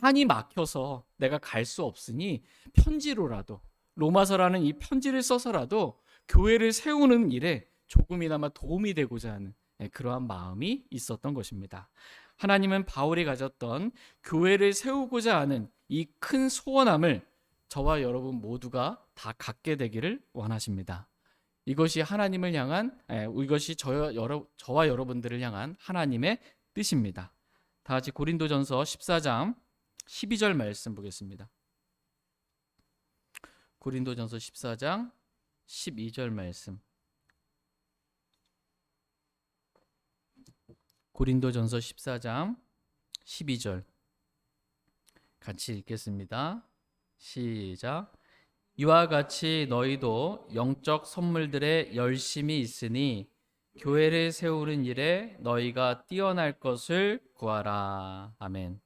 많이 막혀서 내가 갈 수 없으니 편지로라도 로마서라는 이 편지를 써서라도 교회를 세우는 일에 조금이나마 도움이 되고자 하는 그러한 마음이 있었던 것입니다. 하나님은 바울이 가졌던 교회를 세우고자 하는 이 큰 소원함을 저와 여러분 모두가 다 갖게 되기를 원하십니다. 이것이 하나님을 향한 이것이 저와 여러분들을 향한 하나님의 뜻입니다. 다 같이 고린도전서 14장 12절 말씀 보겠습니다. 고린도전서 14장 12절 말씀. 고린도전서 14장 12절 같이 읽겠습니다. 시작. 이와 같이 너희도 영적 선물들에 열심히 있으니 교회를 세우는 일에 너희가 뛰어날 것을 구하라. 아멘.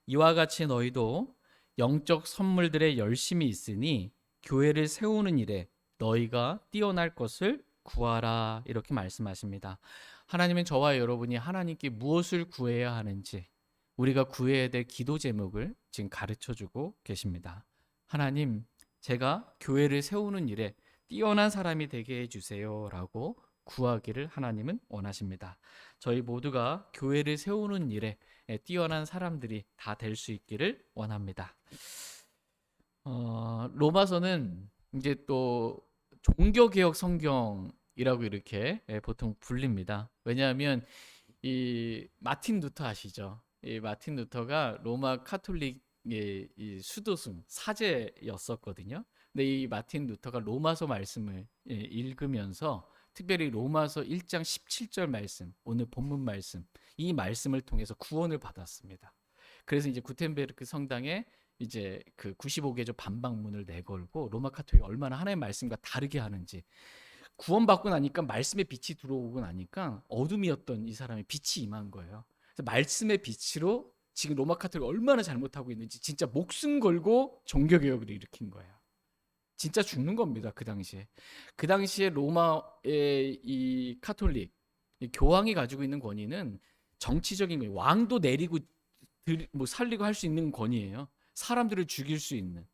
이와 같이 너희도 영적 선물들에 열심히 있으니 교회를 세우는 일에 너희가 뛰어날 것을 구하라. 이렇게 말씀하십니다. 하나님은 저와 여러분이 하나님께 무엇을 구해야 하는지 우리가 구해야 될 기도 제목을 지금 가르쳐주고 계십니다. 하나님, 제가 교회를 세우는 일에 뛰어난 사람이 되게 해주세요 라고 구하기를 하나님은 원하십니다. 저희 모두가 교회를 세우는 일에 뛰어난 사람들이 다 될 수 있기를 원합니다. 로마서는 이제 또 종교개혁 성경이라고 이렇게 보통 불립니다. 왜냐하면 이 마틴 루터 아시죠? 이 마틴 루터가 로마 카톨릭의 이 수도승 사제였었거든요. 근데 이 마틴 루터가 로마서 말씀을 읽으면서 특별히 로마서 1장 17절 말씀, 오늘 본문 말씀, 이 말씀을 통해서 구원을 받았습니다. 그래서 이제 구텐베르크 성당에 이제 그 95개조 반박문을 내걸고 로마 카톨릭이 얼마나 하나님의 말씀과 다르게 하는지, 구원받고 나니까 말씀의 빛이 들어오고 나니까 어둠이었던 이 사람의 빛이 임한 거예요. 그래서 말씀의 빛으로 지금 로마 카톨릭이 얼마나 잘못하고 있는지 진짜 목숨 걸고 종교개혁을 일으킨 거예요. 진짜 죽는 겁니다. 그 당시에 로마의 이 카톨릭 이 교황이 가지고 있는 권위는 정치적인 왕도 내리고 살리고 할 수 있는 권위예요. 사람들을 죽일 수 있는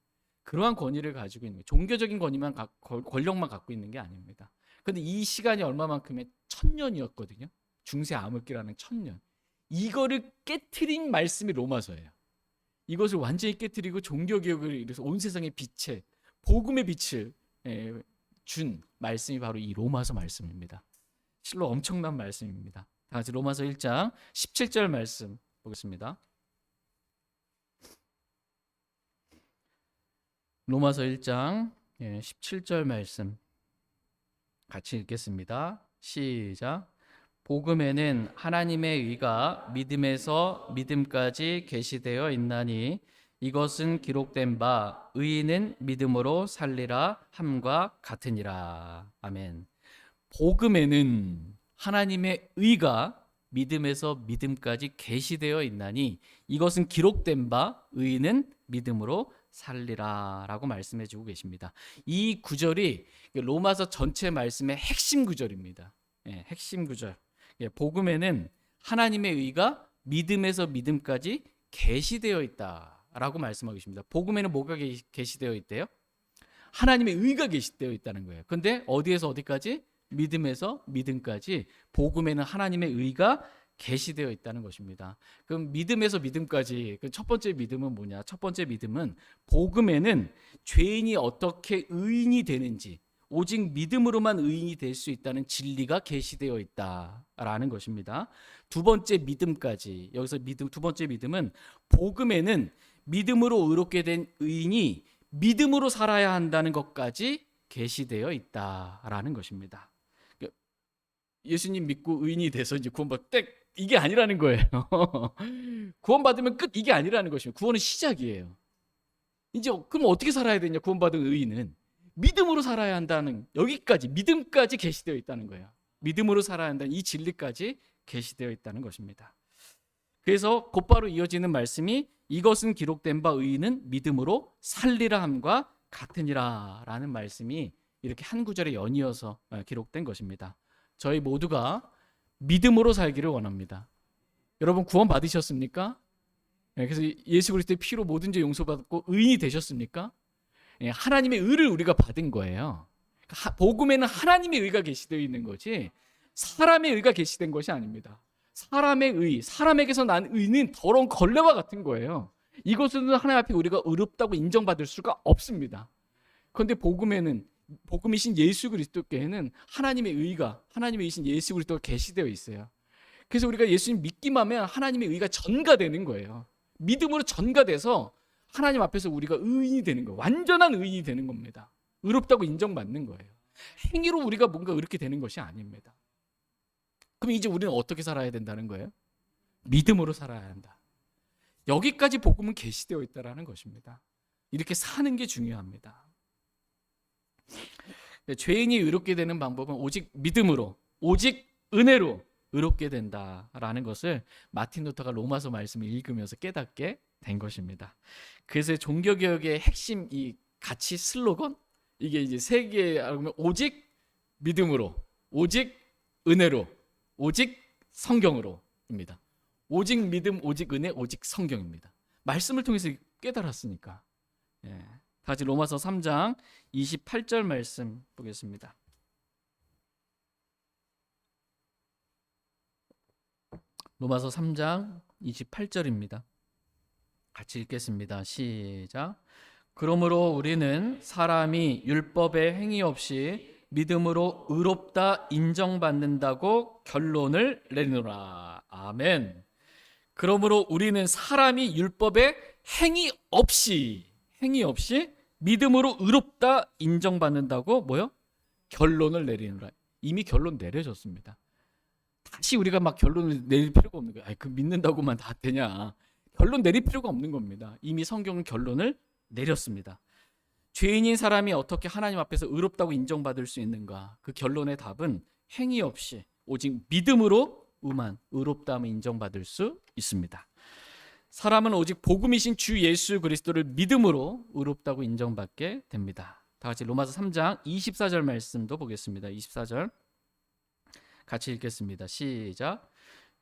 그러한 권위를 가지고 있는 거예요. 종교적인 권력만 갖고 있는 게 아닙니다. 그런데 이 시간이 얼마만큼의 1000년이었거든요. 중세 암흑기라는 1000년. 이거를 깨트린 말씀이 로마서예요. 이것을 완전히 깨트리고 종교개혁을 이뤄서 온 세상의 빛에 복음의 빛을 준 말씀이 바로 이 로마서 말씀입니다. 실로 엄청난 말씀입니다. 다 같이 로마서 1장 17절 말씀 보겠습니다. 로마서 1장 17절 말씀 같이 읽겠습니다. 시작. 복음에는 하나님의 의가 믿음에서 믿음까지 계시되어 있나니 이것은 기록된 바 의인은 믿음으로 살리라 함과 같으니라. 아멘. 복음에는 하나님의 의가 믿음에서 믿음까지 계시되어 있나니 이것은 기록된 바 의인은 믿음으로 살리라 라고 말씀해 주고 계십니다. 이 구절이 로마서 전체 말씀의 핵심 구절입니다. 핵심 구절. 복음에는 하나님의 의가 믿음에서 믿음까지 계시되어 있다라고 말씀하고 계십니다. 복음에는 뭐가 계시되어 있대요? 하나님의 의가 계시되어 있다는 거예요. 근데 어디에서 어디까지? 믿음에서 믿음까지 복음에는 하나님의 의가 계시되어 있다는 것입니다. 그럼 믿음에서 믿음까지 첫 번째 믿음은 뭐냐? 첫 번째 믿음은 복음에는 죄인이 어떻게 의인이 되는지 오직 믿음으로만 의인이 될 수 있다는 진리가 계시되어 있다라는 것입니다. 두 번째 믿음까지, 여기서 두 번째 믿음은 복음에는 믿음으로 의롭게 된 의인이 믿음으로 살아야 한다는 것까지 계시되어 있다라는 것입니다. 예수님 믿고 의인이 돼서 이제 구원받 이게 아니라는 거예요. 구원받으면 끝, 이게 아니라는 것입니다. 구원은 시작이에요. 이제 그럼 어떻게 살아야 되냐? 구원받은 의인은 믿음으로 살아야 한다는, 여기까지 믿음까지 계시되어 있다는 거예요. 믿음으로 살아야 한다는 이 진리까지 계시되어 있다는 것입니다. 그래서 곧바로 이어지는 말씀이 이것은 기록된 바 의인은 믿음으로 살리라 함과 같으니라 라는 말씀이 이렇게 한 구절에 연이어서 기록된 것입니다. 저희 모두가 믿음으로 살기를 원합니다. 여러분 구원 받으셨습니까? 그래서 예수 그리스도의 피로 모든 죄 용서받고 의인이 되셨습니까? 하나님의 의를 우리가 받은 거예요. 복음에는 하나님의 의가 계시되어 있는 거지 사람의 의가 계시된 것이 아닙니다. 사람의 의, 사람에게서 난 의는 더러운 걸레와 같은 거예요. 이것은 하나님 앞에 우리가 의롭다고 인정받을 수가 없습니다. 그런데 복음에는, 복음이신 예수 그리스도께는 하나님의 의가, 하나님의 의신 예수 그리스도가 계시되어 있어요. 그래서 우리가 예수님 믿기만 하면 하나님의 의가 전가되는 거예요. 믿음으로 전가돼서 하나님 앞에서 우리가 의인이 되는 거예요. 완전한 의인이 되는 겁니다. 의롭다고 인정받는 거예요. 행위로 우리가 뭔가 의롭게 되는 것이 아닙니다. 그럼 이제 우리는 어떻게 살아야 된다는 거예요? 믿음으로 살아야 한다. 여기까지 복음은 계시되어 있다는 것입니다. 이렇게 사는 게 중요합니다. 죄인이 의롭게 되는 방법은 오직 믿음으로, 오직 은혜로 의롭게 된다라는 것을 마틴 루터가 로마서 말씀을 읽으면서 깨닫게 된 것입니다. 그래서 종교개혁의 핵심 이 가치 슬로건, 이게 이제 세 개의 오직 믿음으로, 오직 은혜로, 오직 성경으로입니다. 오직 믿음, 오직 은혜, 오직 성경입니다. 말씀을 통해서 깨달았으니까. 다 같이 로마서 3장 28절 말씀 보겠습니다. 로마서 3장 28절입니다. 같이 읽겠습니다. 시작. 그러므로 우리는 사람이 율법의 행위 없이 믿음으로 의롭다 인정받는다고 결론을 내리노라. 아멘. 그러므로 우리는 사람이 율법의 행위 없이 믿음으로 의롭다 인정받는다고 뭐요? 결론을 내리노라. 이미 결론 내려졌습니다. 다시 우리가 막 결론을 내릴 필요가 없는 거예요. 그 믿는다고만 다 되냐? 결론 내릴 필요가 없는 겁니다. 이미 성경은 결론을 내렸습니다. 죄인인 사람이 어떻게 하나님 앞에서 의롭다고 인정받을 수 있는가? 그 결론의 답은 행위 없이 오직 믿음으로만 의롭다함을 인정받을 수 있습니다. 사람은 오직 복음이신 주 예수 그리스도를 믿음으로 의롭다고 인정받게 됩니다. 다 같이 로마서 3장 24절 말씀도 보겠습니다. 24절 같이 읽겠습니다. 시작.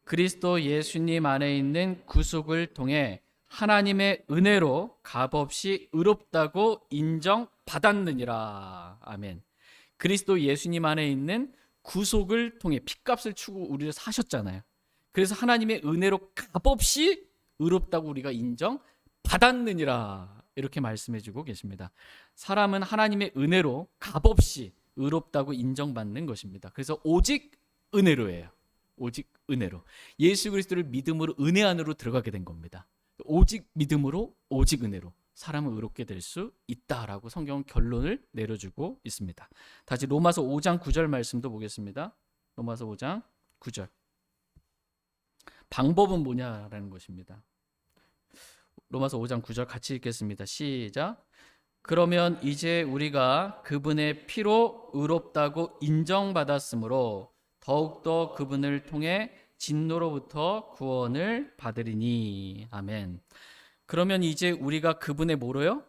그리스도 예수님 안에 있는 구속을 통해 하나님의 은혜로 값없이 의롭다고 인정받았느니라. 아멘. 그리스도 예수님 안에 있는 구속을 통해 핏값을 치고 우리를 사셨잖아요. 그래서 하나님의 은혜로 값없이 의롭다고 우리가 인정받았느니라. 이렇게 말씀해주고 계십니다. 사람은 하나님의 은혜로 값없이 의롭다고 인정받는 것입니다. 그래서 오직 은혜로예요. 오직 은혜로. 예수 그리스도를 믿음으로 은혜 안으로 들어가게 된 겁니다. 오직 믿음으로 오직 은혜로 사람은 의롭게 될 수 있다라고 성경은 결론을 내려주고 있습니다. 다시 로마서 5장 9절 말씀도 보겠습니다. 로마서 5장 9절. 방법은 뭐냐라는 것입니다. 로마서 5장 9절 같이 읽겠습니다. 시작. 그러면 이제 우리가 그분의 피로 의롭다고 인정받았으므로 더욱더 그분을 통해 진노로부터 구원을 받으리니. 아멘. 그러면 이제 우리가 그분의 뭐로요?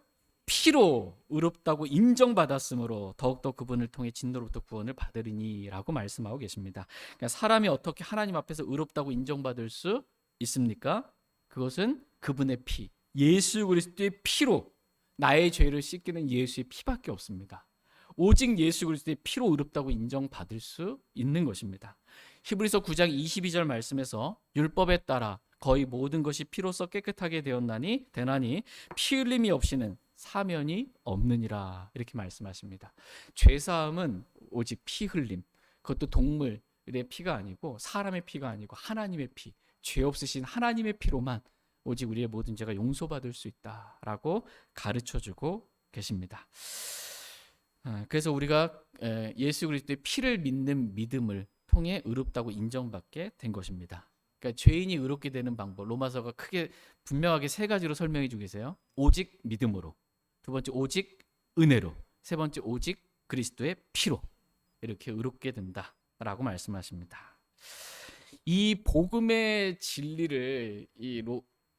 피로 의롭다고 인정받았으므로 더욱더 그분을 통해 진노로부터 구원을 받으리니 라고 말씀하고 계십니다. 그러니까 사람이 어떻게 하나님 앞에서 의롭다고 인정받을 수 있습니까? 그것은 그분의 피, 예수 그리스도의 피로 나의 죄를 씻기는 예수의 피밖에 없습니다. 오직 예수 그리스도의 피로 의롭다고 인정받을 수 있는 것입니다. 히브리서 9장 22절 말씀에서 율법에 따라 거의 모든 것이 피로써 깨끗하게 되나니 피 흘림이 없이는 사면이 없느니라 이렇게 말씀하십니다. 죄사함은 오직 피 흘림, 그것도 동물의 피가 아니고 사람의 피가 아니고 하나님의 피, 죄 없으신 하나님의 피로만 오직 우리의 모든 죄가 용서받을 수 있다라고 가르쳐주고 계십니다. 그래서 우리가 예수 그리스도의 피를 믿는 믿음을 통해 의롭다고 인정받게 된 것입니다. 그러니까 죄인이 의롭게 되는 방법, 로마서가 크게 분명하게 세 가지로 설명해 주고 계세요. 오직 믿음으로, 두 번째 오직 은혜로, 세 번째 오직 그리스도의 피로 이렇게 의롭게 된다라고 말씀하십니다. 이 복음의 진리를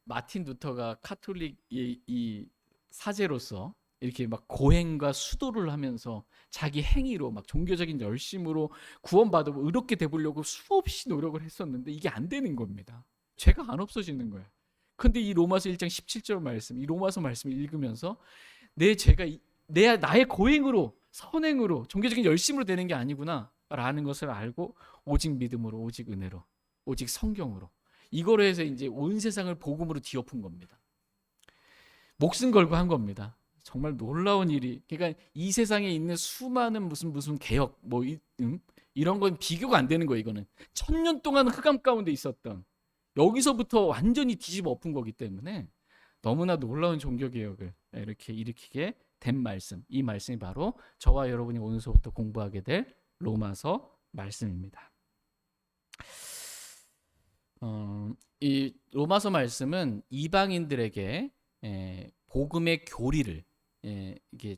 마틴 루터가 카톨릭 이 사제로서 이렇게 막 고행과 수도를 하면서 자기 행위로 막 종교적인 열심으로 구원받고 의롭게 되보려고 수없이 노력을 했었는데 이게 안 되는 겁니다. 죄가 안 없어지는 거예요. 근데 이 로마서 1장 17절 말씀, 이 로마서 말씀을 읽으면서 내 죄가 나의 고행으로, 선행으로, 종교적인 열심으로 되는 게 아니구나라는 것을 알고 오직 믿음으로, 오직 은혜로, 오직 성경으로, 이거로 해서 이제 온 세상을 복음으로 뒤엎은 겁니다. 목숨 걸고 한 겁니다. 정말 놀라운 일이. 그러니까 이 세상에 있는 수많은 무슨 개혁 이런 건 비교가 안 되는 거예요. 이거는 1000년 동안 흑암 가운데 있었던, 여기서부터 완전히 뒤집어 엎은 거기 때문에 너무나 놀라운 종교 개혁을 이렇게 일으키게 된 말씀. 이 말씀이 바로 저와 여러분이 오늘서부터 공부하게 될 로마서 말씀입니다. 이 로마서 말씀은 이방인들에게 복음의 교리를 이게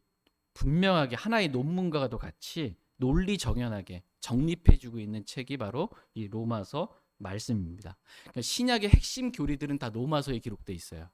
분명하게 하나의 논문과도 같이 논리 정연하게 정립해주고 있는 책이 바로 이 로마서 말씀입니다. 그러니까 신약의 핵심 교리들은 다 로마서에 기록돼 있어요.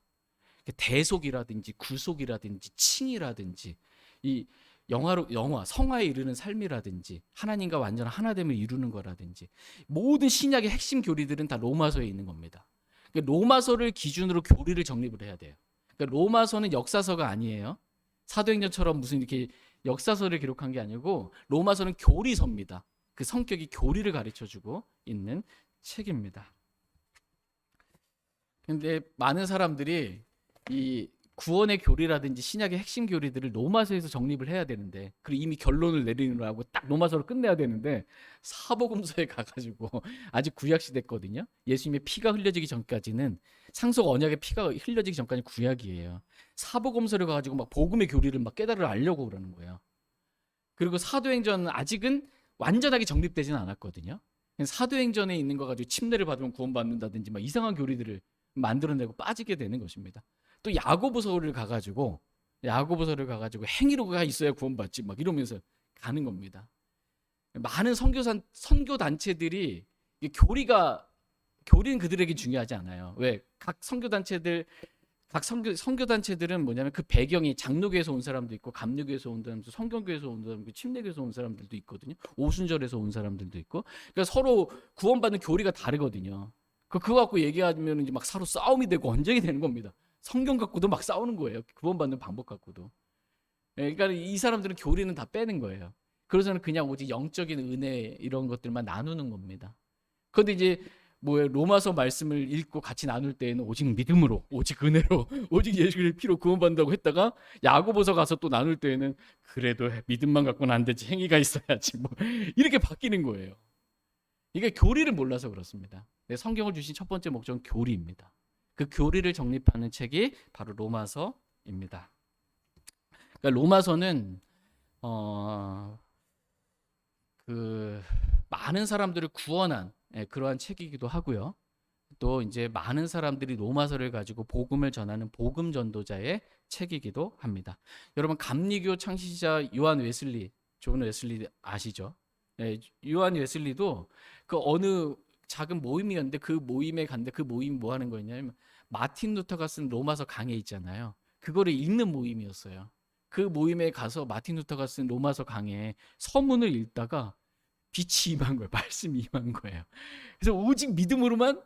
대속이라든지 구속이라든지 칭이라든지 이 영화 성화에 이르는 삶이라든지 하나님과 완전한 하나됨을 이루는 거라든지 모든 신약의 핵심 교리들은 다 로마서에 있는 겁니다. 그러니까 로마서를 기준으로 교리를 정립을 해야 돼요. 그러니까 로마서는 역사서가 아니에요. 사도행전처럼 무슨 이렇게 역사서를 기록한 게 아니고 로마서는 교리서입니다. 그 성격이 교리를 가르쳐주고 있는 책입니다. 근데 많은 사람들이 이 구원의 교리라든지 신약의 핵심 교리들을 로마서에서 정립을 해야 되는데, 그리고 이미 결론을 내리느라고 딱 로마서를 끝내야 되는데 사복음서에 가가지고 아직 구약 시대거든요. 예수님의 피가 흘려지기 전까지는, 상속 언약의 피가 흘려지기 전까지 구약이에요. 사복음서를 가가지고 막 복음의 교리를 막 깨달으려 알려고 그러는 거예요. 그리고 사도행전은 아직은 완전하게 정립되지는 않았거든요. 사도행전에 있는 거 가지고 침례를 받으면 구원받는다든지 막 이상한 교리들을 만들어내고 빠지게 되는 것입니다. 또 야고보서를 가가지고 행위로가 있어야 구원받지 막 이러면서 가는 겁니다. 많은 선교 단체들이 교리는 그들에게 중요하지 않아요. 왜? 각 선교 단체들은 뭐냐면 그 배경이 장로교에서 온 사람도 있고, 감리교에서 온 사람도, 성경교에서 온 사람도 있고, 침례교에서 온 사람들도 있거든요. 오순절에서 온 사람들도 있고. 그러니까 서로 구원받는 교리가 다르거든요. 그거 갖고 얘기하면 이제 막 서로 싸움이 되고 언쟁이 되는 겁니다. 성경 갖고도 막 싸우는 거예요. 구원받는 방법 갖고도. 그러니까 이 사람들은 교리는 다 빼는 거예요. 그래서는 그냥 오직 영적인 은혜 이런 것들만 나누는 겁니다. 그런데 이제 로마서 말씀을 읽고 같이 나눌 때에는 오직 믿음으로, 오직 은혜로, 오직 예수 그리스도의 피로 구원받는다고 했다가 야고보서 가서 또 나눌 때에는 그래도 믿음만 갖고는 안 되지, 행위가 있어야지, 이렇게 바뀌는 거예요. 이게 교리를 몰라서 그렇습니다. 성경을 주신 첫 번째 목적은 교리입니다. 그 교리를 정립하는 책이 바로 로마서입니다. 그러니까 로마서는 그 많은 사람들을 구원한 그러한 책이기도 하고요. 또 이제 많은 사람들이 로마서를 가지고 복음을 전하는 복음 전도자의 책이기도 합니다. 여러분, 감리교 창시자 존 웨슬리 아시죠? 요한 웨슬리도 그 어느 작은 모임이었는데 그 모임에 갔는데, 그 모임이 뭐 하는 거였냐면 마틴 루터가 쓴 로마서 강해 있잖아요. 그거를 읽는 모임이었어요. 그 모임에 가서 마틴 루터가 쓴 로마서 강해 서문을 읽다가 빛이 임한 거예요. 말씀이 임한 거예요. 그래서 오직 믿음으로만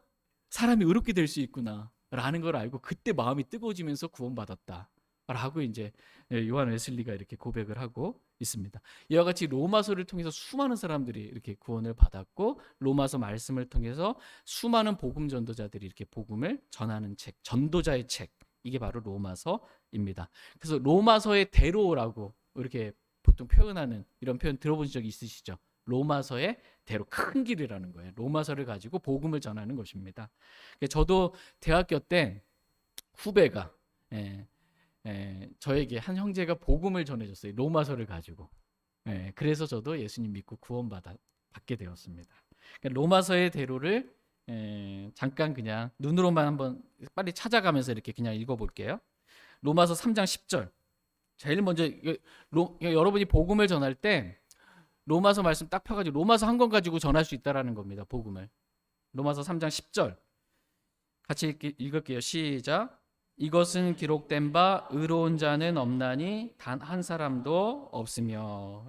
사람이 의롭게 될 수 있구나 라는 걸 알고 그때 마음이 뜨거워지면서 구원받았다 라고 이제 요한 웨슬리가 이렇게 고백을 하고 있습니다. 이와 같이 로마서를 통해서 수많은 사람들이 이렇게 구원을 받았고, 로마서 말씀을 통해서 수많은 복음 전도자들이 이렇게 복음을 전하는 책, 전도자의 책, 이게 바로 로마서입니다. 그래서 로마서의 대로라고 이렇게 보통 표현하는 이런 표현 들어본 적 있으시죠? 로마서의 대로, 큰 길이라는 거예요. 로마서를 가지고 복음을 전하는 것입니다. 저도 대학교 때 후배가 저에게 한 형제가 복음을 전해줬어요. 로마서를 가지고. 그래서 저도 예수님 믿고 구원받게 되었습니다. 그러니까 로마서의 대로를 잠깐 그냥 눈으로만 한번 빨리 찾아가면서 이렇게 그냥 읽어볼게요. 로마서 3장 10절. 제일 먼저 여러분이 복음을 전할 때 로마서 말씀 딱 펴가지고 로마서 한 권 가지고 전할 수 있다라는 겁니다. 복음을. 로마서 3장 10절 같이 읽을게요. 시작. 이것은 기록된 바 의로운 자는 없나니 단 한 사람도 없으며.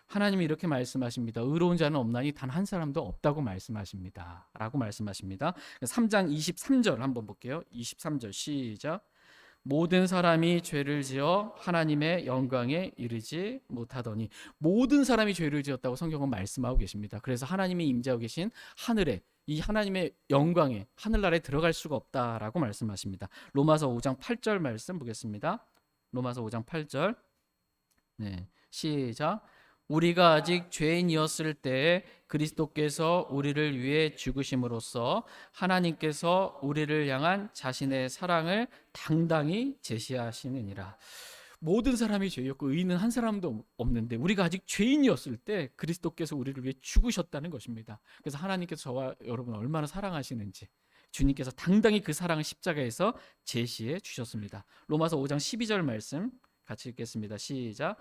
하나님이 이렇게 말씀하십니다. 의로운 자는 없나니 단 한 사람도 없다고 말씀하십니다. 라고 말씀하십니다. 3장 23절 한번 볼게요. 23절 시작. 모든 사람이 죄를 지어 하나님의 영광에 이르지 못하더니, 모든 사람이 죄를 지었다고 성경은 말씀하고 계십니다. 그래서 하나님이 임재하고 계신 하늘에, 이 하나님의 영광에, 하늘나라에 들어갈 수가 없다라고 말씀하십니다. 로마서 5장 8절 말씀 보겠습니다. 로마서 5장 8절. 네, 시작. 우리가 아직 죄인이었을 때에 그리스도께서 우리를 위해 죽으심으로써 하나님께서 우리를 향한 자신의 사랑을 당당히 제시하시느니라. 모든 사람이 죄였고 의인은 한 사람도 없는데 우리가 아직 죄인이었을 때 그리스도께서 우리를 위해 죽으셨다는 것입니다. 그래서 하나님께서 저와 여러분 얼마나 사랑하시는지 주님께서 당당히 그 사랑을 십자가에서 제시해 주셨습니다. 로마서 5장 12절 말씀 같이 읽겠습니다. 시작.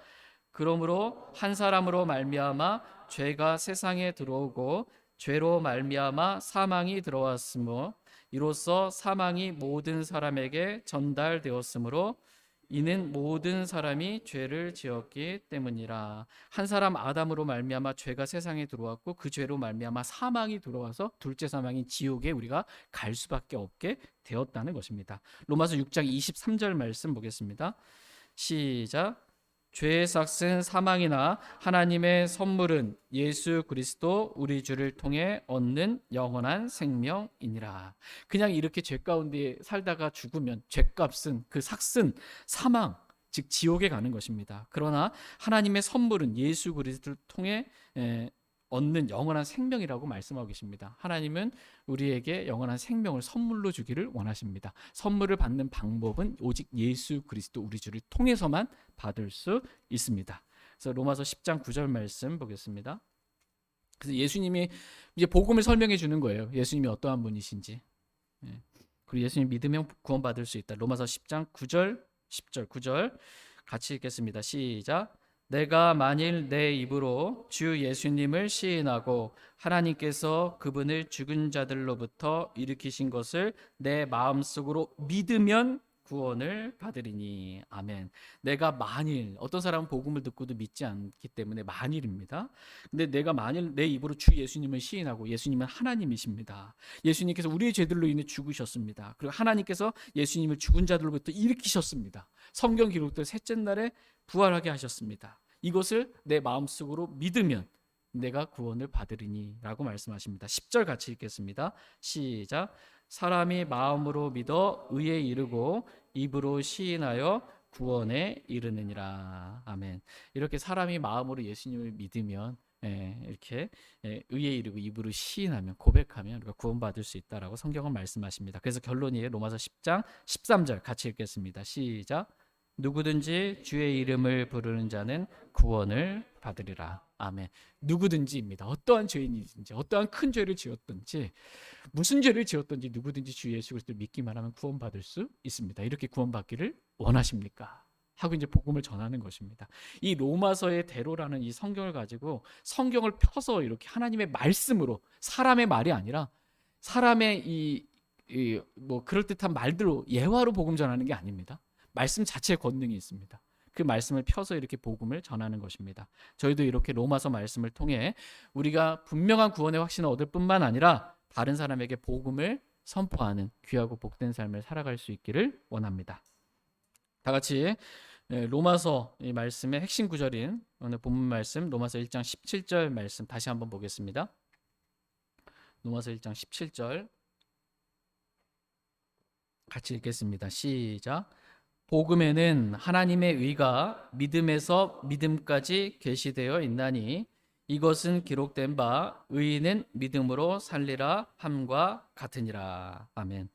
그러므로 한 사람으로 말미암아 죄가 세상에 들어오고 죄로 말미암아 사망이 들어왔으므로 이로써 사망이 모든 사람에게 전달되었으므로 이는 모든 사람이 죄를 지었기 때문이라. 한 사람 아담으로 말미암아 죄가 세상에 들어왔고 그 죄로 말미암아 사망이 들어와서 둘째 사망인 지옥에 우리가 갈 수밖에 없게 되었다는 것입니다. 로마서 6장 23절 말씀 보겠습니다. 시작. 죄의 삭은 사망이나 하나님의 선물은 예수 그리스도 우리 주를 통해 얻는 영원한 생명이니라. 그냥 이렇게 죄 가운데 살다가 죽으면 죄값은, 그 삭은 사망, 즉 지옥에 가는 것입니다. 그러나 하나님의 선물은 예수 그리스도를 통해 얻는 영원한 생명이라고 말씀하고 계십니다. 하나님은 우리에게 영원한 생명을 선물로 주기를 원하십니다. 선물을 받는 방법은 오직 예수 그리스도 우리 주를 통해서만 받을 수 있습니다. 그래서 로마서 10장 9절 말씀 보겠습니다. 그래서 예수님이 이제 복음을 설명해 주는 거예요. 예수님이 어떠한 분이신지. 그리고 예수님 믿으면 구원받을 수 있다. 로마서 10장 9절, 10절, 9절 같이 읽겠습니다. 시작. 내가 만일 내 입으로 주 예수님을 시인하고 하나님께서 그분을 죽은 자들로부터 일으키신 것을 내 마음속으로 믿으면 구원을 받으리니. 아멘. 내가 만일, 어떤 사람은 복음을 듣고도 믿지 않기 때문에 만일입니다. 근데 내가 만일 내 입으로 주 예수님을 시인하고, 예수님은 하나님이십니다. 예수님께서 우리의 죄들로 인해 죽으셨습니다. 그리고 하나님께서 예수님을 죽은 자들로부터 일으키셨습니다. 성경 기록도 셋째 날에 부활하게 하셨습니다. 이것을 내 마음속으로 믿으면 내가 구원을 받으리니 라고 말씀하십니다. 10절 같이 읽겠습니다. 시작. 사람이 마음으로 믿어 의에 이르고 입으로 시인하여 구원에 이르느니라. 아멘. 이렇게 사람이 마음으로 예수님을 믿으면 이렇게 의에 이르고 입으로 시인하면, 고백하면 우리가 구원받을 수 있다라고 성경은 말씀하십니다. 그래서 결론이에요. 로마서 10장 13절 같이 읽겠습니다. 시작. 누구든지 주의 이름을 부르는 자는 구원을 받으리라. 아멘. 누구든지입니다. 어떠한 죄인이든지, 어떠한 큰 죄를 지었든지, 무슨 죄를 지었든지 누구든지 주 예수 그리스도를 믿기만 하면 구원받을 수 있습니다. 이렇게 구원받기를 원하십니까? 하고 이제 복음을 전하는 것입니다. 이 로마서의 대로라는 이 성경을 가지고 성경을 펴서 이렇게 하나님의 말씀으로, 사람의 말이 아니라 사람의 뭐 그럴듯한 말들로, 예화로 복음 전하는 게 아닙니다. 말씀 자체에 권능이 있습니다. 그 말씀을 펴서 이렇게 복음을 전하는 것입니다. 저희도 이렇게 로마서 말씀을 통해 우리가 분명한 구원의 확신을 얻을 뿐만 아니라 다른 사람에게 복음을 선포하는 귀하고 복된 삶을 살아갈 수 있기를 원합니다. 다 같이 로마서 이 말씀의 핵심 구절인 오늘 본문 말씀 로마서 1장 17절 말씀 다시 한번 보겠습니다. 로마서 1장 17절 같이 읽겠습니다. 시작. 복음에는 하나님의 의가 믿음에서 믿음까지 계시되어 있나니 이것은 기록된 바 의인은 믿음으로 살리라 함과 같으니라. 아멘.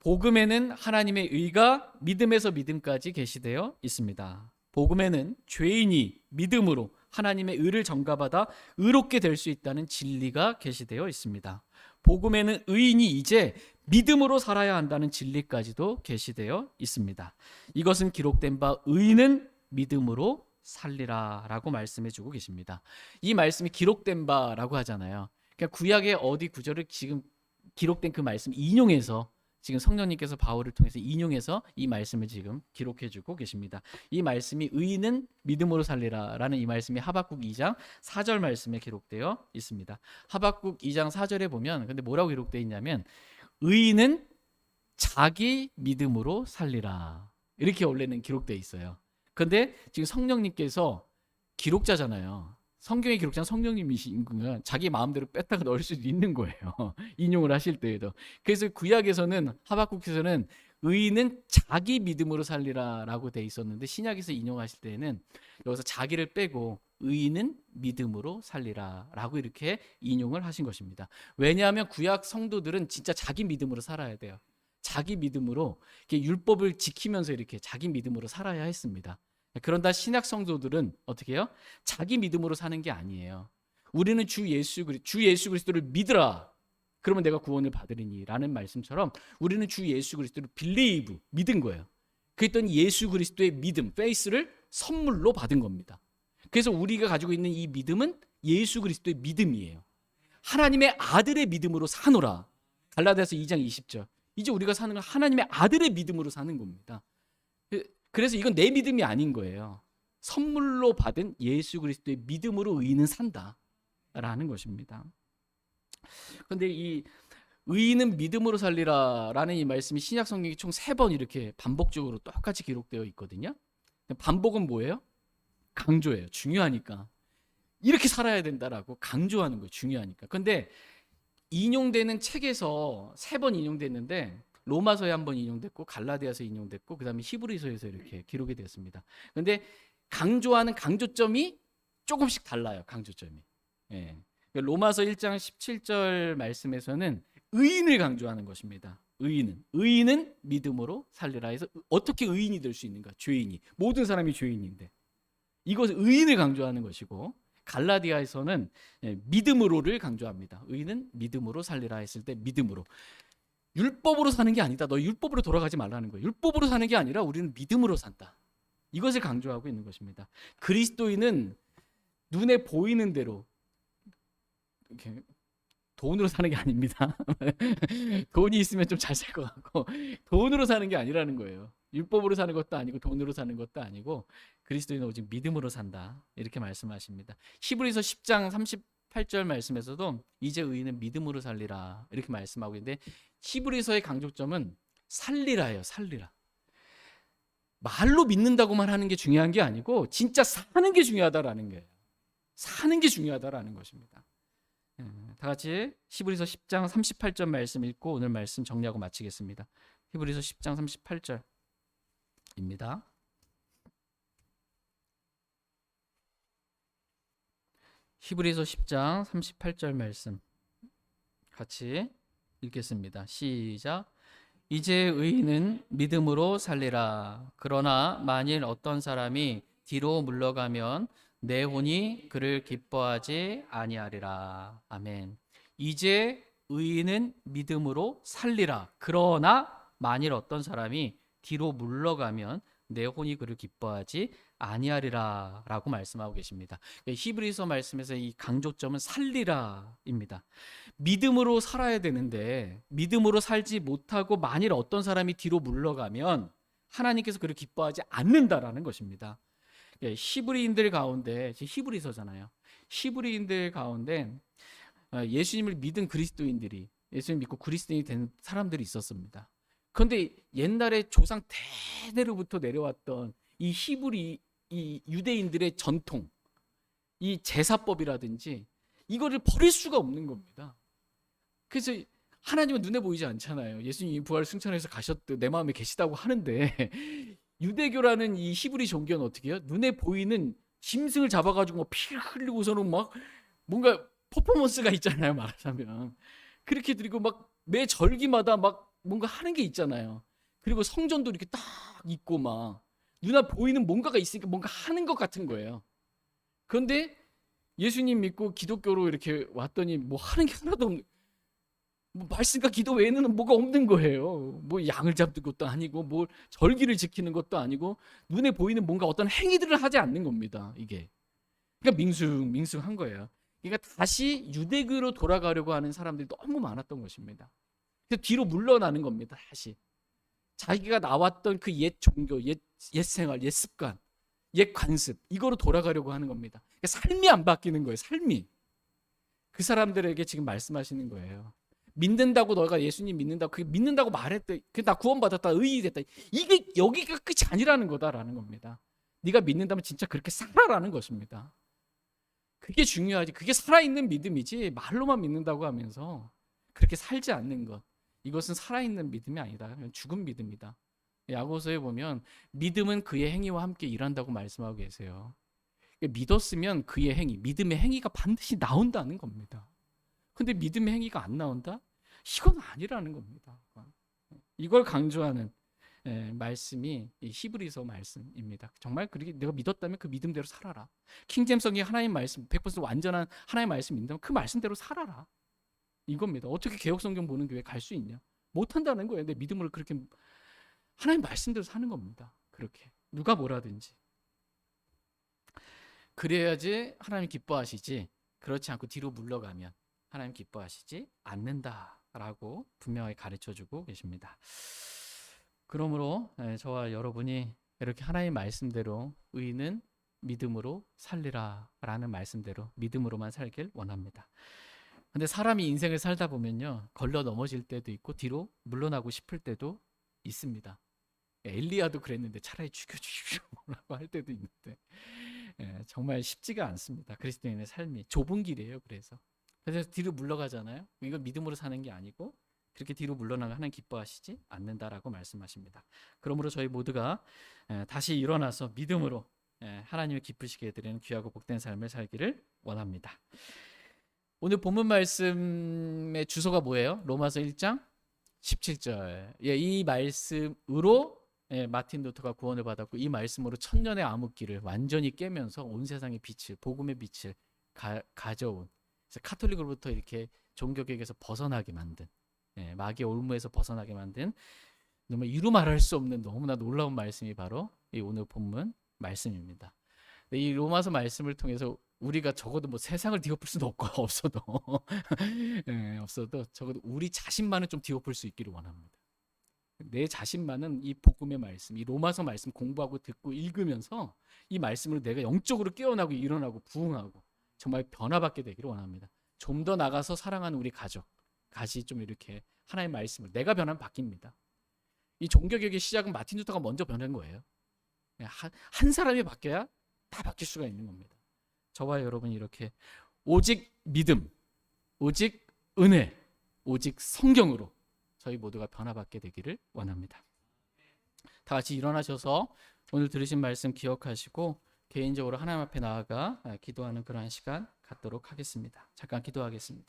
복음에는 하나님의 의가 믿음에서 믿음까지 계시되어 있습니다. 복음에는 죄인이 믿음으로 하나님의 의를 전가받아 의롭게 될 수 있다는 진리가 계시되어 있습니다. 복음에는 의인이 이제 믿음으로 살아야 한다는 진리까지도 계시되어 있습니다. 이것은 기록된 바 의인은 믿음으로 살리라 라고 말씀해 주고 계십니다. 이 말씀이 기록된 바라고 하잖아요. 그러니까 구약의 어디 구절을 지금 기록된 그 말씀 인용해서 지금 성령님께서 바울을 통해서 인용해서 이 말씀을 지금 기록해 주고 계십니다. 이 말씀이 의인은 믿음으로 살리라 라는 이 말씀이 하박국 2장 4절 말씀에 기록되어 있습니다. 하박국 2장 4절에 보면 근데 뭐라고 기록되어 있냐면 의인은 자기 믿음으로 살리라. 이렇게 원래는 기록되어 있어요. 근데 지금 성령님께서 기록자잖아요. 성경의 기록자는 성령님이신 거야. 자기 마음대로 뺐다가 넣을 수도 있는 거예요. 인용을 하실 때에도. 그래서 구약에서는 하박국에서는 의인은 자기 믿음으로 살리라라고 돼 있었는데 신약에서 인용하실 때에는 여기서 자기를 빼고 의인은 믿음으로 살리라라고 이렇게 인용을 하신 것입니다. 왜냐하면 구약 성도들은 진짜 자기 믿음으로 살아야 돼요. 자기 믿음으로 이렇게 율법을 지키면서 이렇게 자기 믿음으로 살아야 했습니다. 그런다 신약 성도들은 어떻게 해요? 자기 믿음으로 사는 게 아니에요. 우리는 주 예수 그리스도를 믿으라. 그러면 내가 구원을 받으리니라는 말씀처럼 우리는 주 예수 그리스도를 believe, 믿은 거예요. 그랬더니 예수 그리스도의 믿음, faith를 선물로 받은 겁니다. 그래서 우리가 가지고 있는 이 믿음은 예수 그리스도의 믿음이에요. 하나님의 아들의 믿음으로 사노라. 갈라디아서 2장 20절. 이제 우리가 사는 건 하나님의 아들의 믿음으로 사는 겁니다. 그래서 이건 내 믿음이 아닌 거예요. 선물로 받은 예수 그리스도의 믿음으로 의인은 산다라는 것입니다. 그런데 이 의인은 믿음으로 살리라라는 이 말씀이 신약 성경에 총 3번 이렇게 반복적으로 똑같이 기록되어 있거든요. 반복은 뭐예요? 강조예요. 중요하니까. 이렇게 살아야 된다라고 강조하는 거예요. 중요하니까. 근데 인용되는 책에서 3번 인용됐는데 로마서에 한번 인용됐고 갈라디아서 인용됐고 그다음에 히브리서에서 이렇게 기록이 됐습니다. 그런데 강조하는 강조점이 조금씩 달라요. 강조점이. 예. 로마서 1장 17절 말씀에서는 의인을 강조하는 것입니다. 의인은 믿음으로 살리라 해서 어떻게 의인이 될 수 있는가? 죄인이. 모든 사람이 죄인인데. 이것을 의인을 강조하는 것이고 갈라디아에서는 믿음으로를 강조합니다. 의인은 믿음으로 살리라 했을 때 믿음으로. 율법으로 사는 게 아니다. 너 율법으로 돌아가지 말라는 거예요. 율법으로 사는 게 아니라 우리는 믿음으로 산다. 이것을 강조하고 있는 것입니다. 그리스도인은 눈에 보이는 대로 이렇게 돈으로 사는 게 아닙니다. 돈이 있으면 좀 잘 살 것 같고 돈으로 사는 게 아니라는 거예요. 율법으로 사는 것도 아니고 돈으로 사는 것도 아니고 그리스도인은 오직 믿음으로 산다. 이렇게 말씀하십니다. 히브리서 10장 38절 말씀에서도 이제 의인은 믿음으로 살리라 이렇게 말씀하고 있는데 히브리서의 강조점은 살리라예요. 살리라. 말로 믿는다고만 하는 게 중요한 게 아니고 진짜 사는 게 중요하다라는 거예요. 사는 게 중요하다라는 것입니다. 다 같이 히브리서 10장 38절 말씀 읽고 오늘 말씀 정리하고 마치겠습니다. 히브리서 10장 38절입니다. 히브리서 10장 38절 말씀 같이 읽겠습니다. 시작. 이제 의인은 믿음으로 살리라. 그러나 만일 어떤 사람이 뒤로 물러가면 내 혼이 그를 기뻐하지 아니하리라. 아멘. 이제 의인은 믿음으로 살리라. 그러나 만일 어떤 사람이 뒤로 물러가면 내 혼이 그를 기뻐하지 아니하리라 라고 말씀하고 계십니다. 히브리서 말씀에서 이 강조점은 살리라입니다. 믿음으로 살아야 되는데 믿음으로 살지 못하고 만일 어떤 사람이 뒤로 물러가면 하나님께서 그를 기뻐하지 않는다라는 것입니다. 히브리인들 가운데 히브리서잖아요. 히브리인들 가운데 예수님을 믿은 그리스도인들이 예수님 믿고 그리스도인이 된 사람들이 있었습니다. 그런데 옛날에 조상 대대로부터 내려왔던 이 유대인들의 전통, 이 제사법이라든지 이거를 버릴 수가 없는 겁니다. 그래서 하나님은 눈에 보이지 않잖아요. 예수님이 부활 승천해서 가셨고 내 마음에 계시다고 하는데 유대교라는 이 히브리 종교는 어떻게 해요? 눈에 보이는 짐승을 잡아가지고 막 피 흘리고서는 막 뭔가 퍼포먼스가 있잖아요. 말하자면 그렇게 드리고 막 매 절기마다 막 뭔가 하는 게 있잖아요. 그리고 성전도 이렇게 딱 있고 막 눈에 보이는 뭔가가 있으니까 뭔가 하는 것 같은 거예요. 그런데 예수님 믿고 기독교로 이렇게 왔더니 뭐 하는 게 하나도 없는, 뭐 말씀과 기도 외에는 뭐가 없는 거예요. 뭐 양을 잡는 것도 아니고 뭐 절기를 지키는 것도 아니고 눈에 보이는 뭔가 어떤 행위들을 하지 않는 겁니다. 이게 그러니까 밍숭한 거예요. 그러니까 다시 유대교로 돌아가려고 하는 사람들이 너무 많았던 것입니다. 그래서 뒤로 물러나는 겁니다. 다시 자기가 나왔던 그 옛 종교, 옛 생활, 옛 습관, 옛 관습 이거로 돌아가려고 하는 겁니다. 그러니까 삶이 안 바뀌는 거예요. 삶이 그 사람들에게 지금 말씀하시는 거예요. 믿는다고 너가 예수님 믿는다고 그게 믿는다고 말했대. 나 구원받았다. 의인이 됐다. 이게 여기가 끝이 아니라는 거다라는 겁니다. 네가 믿는다면 진짜 그렇게 살아라는 것입니다. 그게 중요하지. 그게 살아있는 믿음이지 말로만 믿는다고 하면서 그렇게 살지 않는 것. 이것은 살아있는 믿음이 아니다. 죽은 믿음이다. 야고보서에 보면 믿음은 그의 행위와 함께 일한다고 말씀하고 계세요. 믿었으면 그의 행위, 믿음의 행위가 반드시 나온다는 겁니다. 근데 믿음의 행위가 안 나온다? 이건 아니라는 겁니다. 이걸 강조하는 말씀이 이 히브리서 말씀입니다. 정말 그렇게 내가 믿었다면 그 믿음대로 살아라. 킹잼성이 하나님 말씀 100% 완전한 하나님 말씀 믿는다면 그 말씀대로 살아라. 이겁니다. 어떻게 개혁성경 보는 교회 갈 수 있냐? 못한다는 거예요. 내 믿음을 그렇게 하나님 말씀대로 사는 겁니다. 그렇게 누가 뭐라든지 그래야지 하나님 기뻐하시지. 그렇지 않고 뒤로 물러가면 하나님 기뻐하시지 않는다라고 분명히 가르쳐주고 계십니다. 그러므로 저와 여러분이 이렇게 하나님 말씀대로 의인은 믿음으로 살리라라는 말씀대로 믿음으로만 살길 원합니다. 근데 사람이 인생을 살다 보면요, 걸러 넘어질 때도 있고 뒤로 물러나고 싶을 때도 있습니다. 엘리야도 그랬는데 차라리 죽여주십시오라고 할 때도 있는데 정말 쉽지가 않습니다. 그리스도인의 삶이 좁은 길이에요. 그래서 뒤로 물러가잖아요. 이건 믿음으로 사는 게 아니고 그렇게 뒤로 물러나가 하나님 기뻐하시지 않는다라고 말씀하십니다. 그러므로 저희 모두가 다시 일어나서 믿음으로 하나님을 기쁘시게 해드리는 귀하고 복된 삶을 살기를 원합니다. 오늘 본문 말씀의 주소가 뭐예요? 로마서 1장 17절. 이 말씀으로 마틴 루터가 구원을 받았고 이 말씀으로 천년의 암흑기를 완전히 깨면서 온 세상의 빛을, 복음의 빛을 가져온, 그래서 카톨릭으로부터 이렇게 종교개혁에서 벗어나게 만든, 마귀의 올무에서 벗어나게 만든 정말 이루 말할 수 없는 너무나 놀라운 말씀이 바로 이 오늘 본문 말씀입니다. 이 로마서 말씀을 통해서 우리가 적어도 뭐 세상을 뒤엎을 수는 없고 없어도 없어도 적어도 우리 자신만은 좀 뒤엎을 수 있기를 원합니다. 내 자신만은 이 복음의 말씀, 이 로마서 말씀 공부하고 듣고 읽으면서 이 말씀으로 내가 영적으로 깨어나고 일어나고 부흥하고 정말 변화받게 되기를 원합니다. 좀 더 나가서 사랑하는 우리 가족, 같이 좀 이렇게 하나의 말씀을 내가 변하면 바뀝니다. 이 종교개혁의 시작은 마틴 루터가 먼저 변한 거예요. 한 사람이 바뀌어야 다 바뀔 수가 있는 겁니다. 저와 여러분이 이렇게 오직 믿음, 오직 은혜, 오직 성경으로 저희 모두가 변화받게 되기를 원합니다. 다 같이 일어나셔서 오늘 들으신 말씀 기억하시고 개인적으로 하나님 앞에 나아가 기도하는 그러한 시간 갖도록 하겠습니다. 잠깐 기도하겠습니다.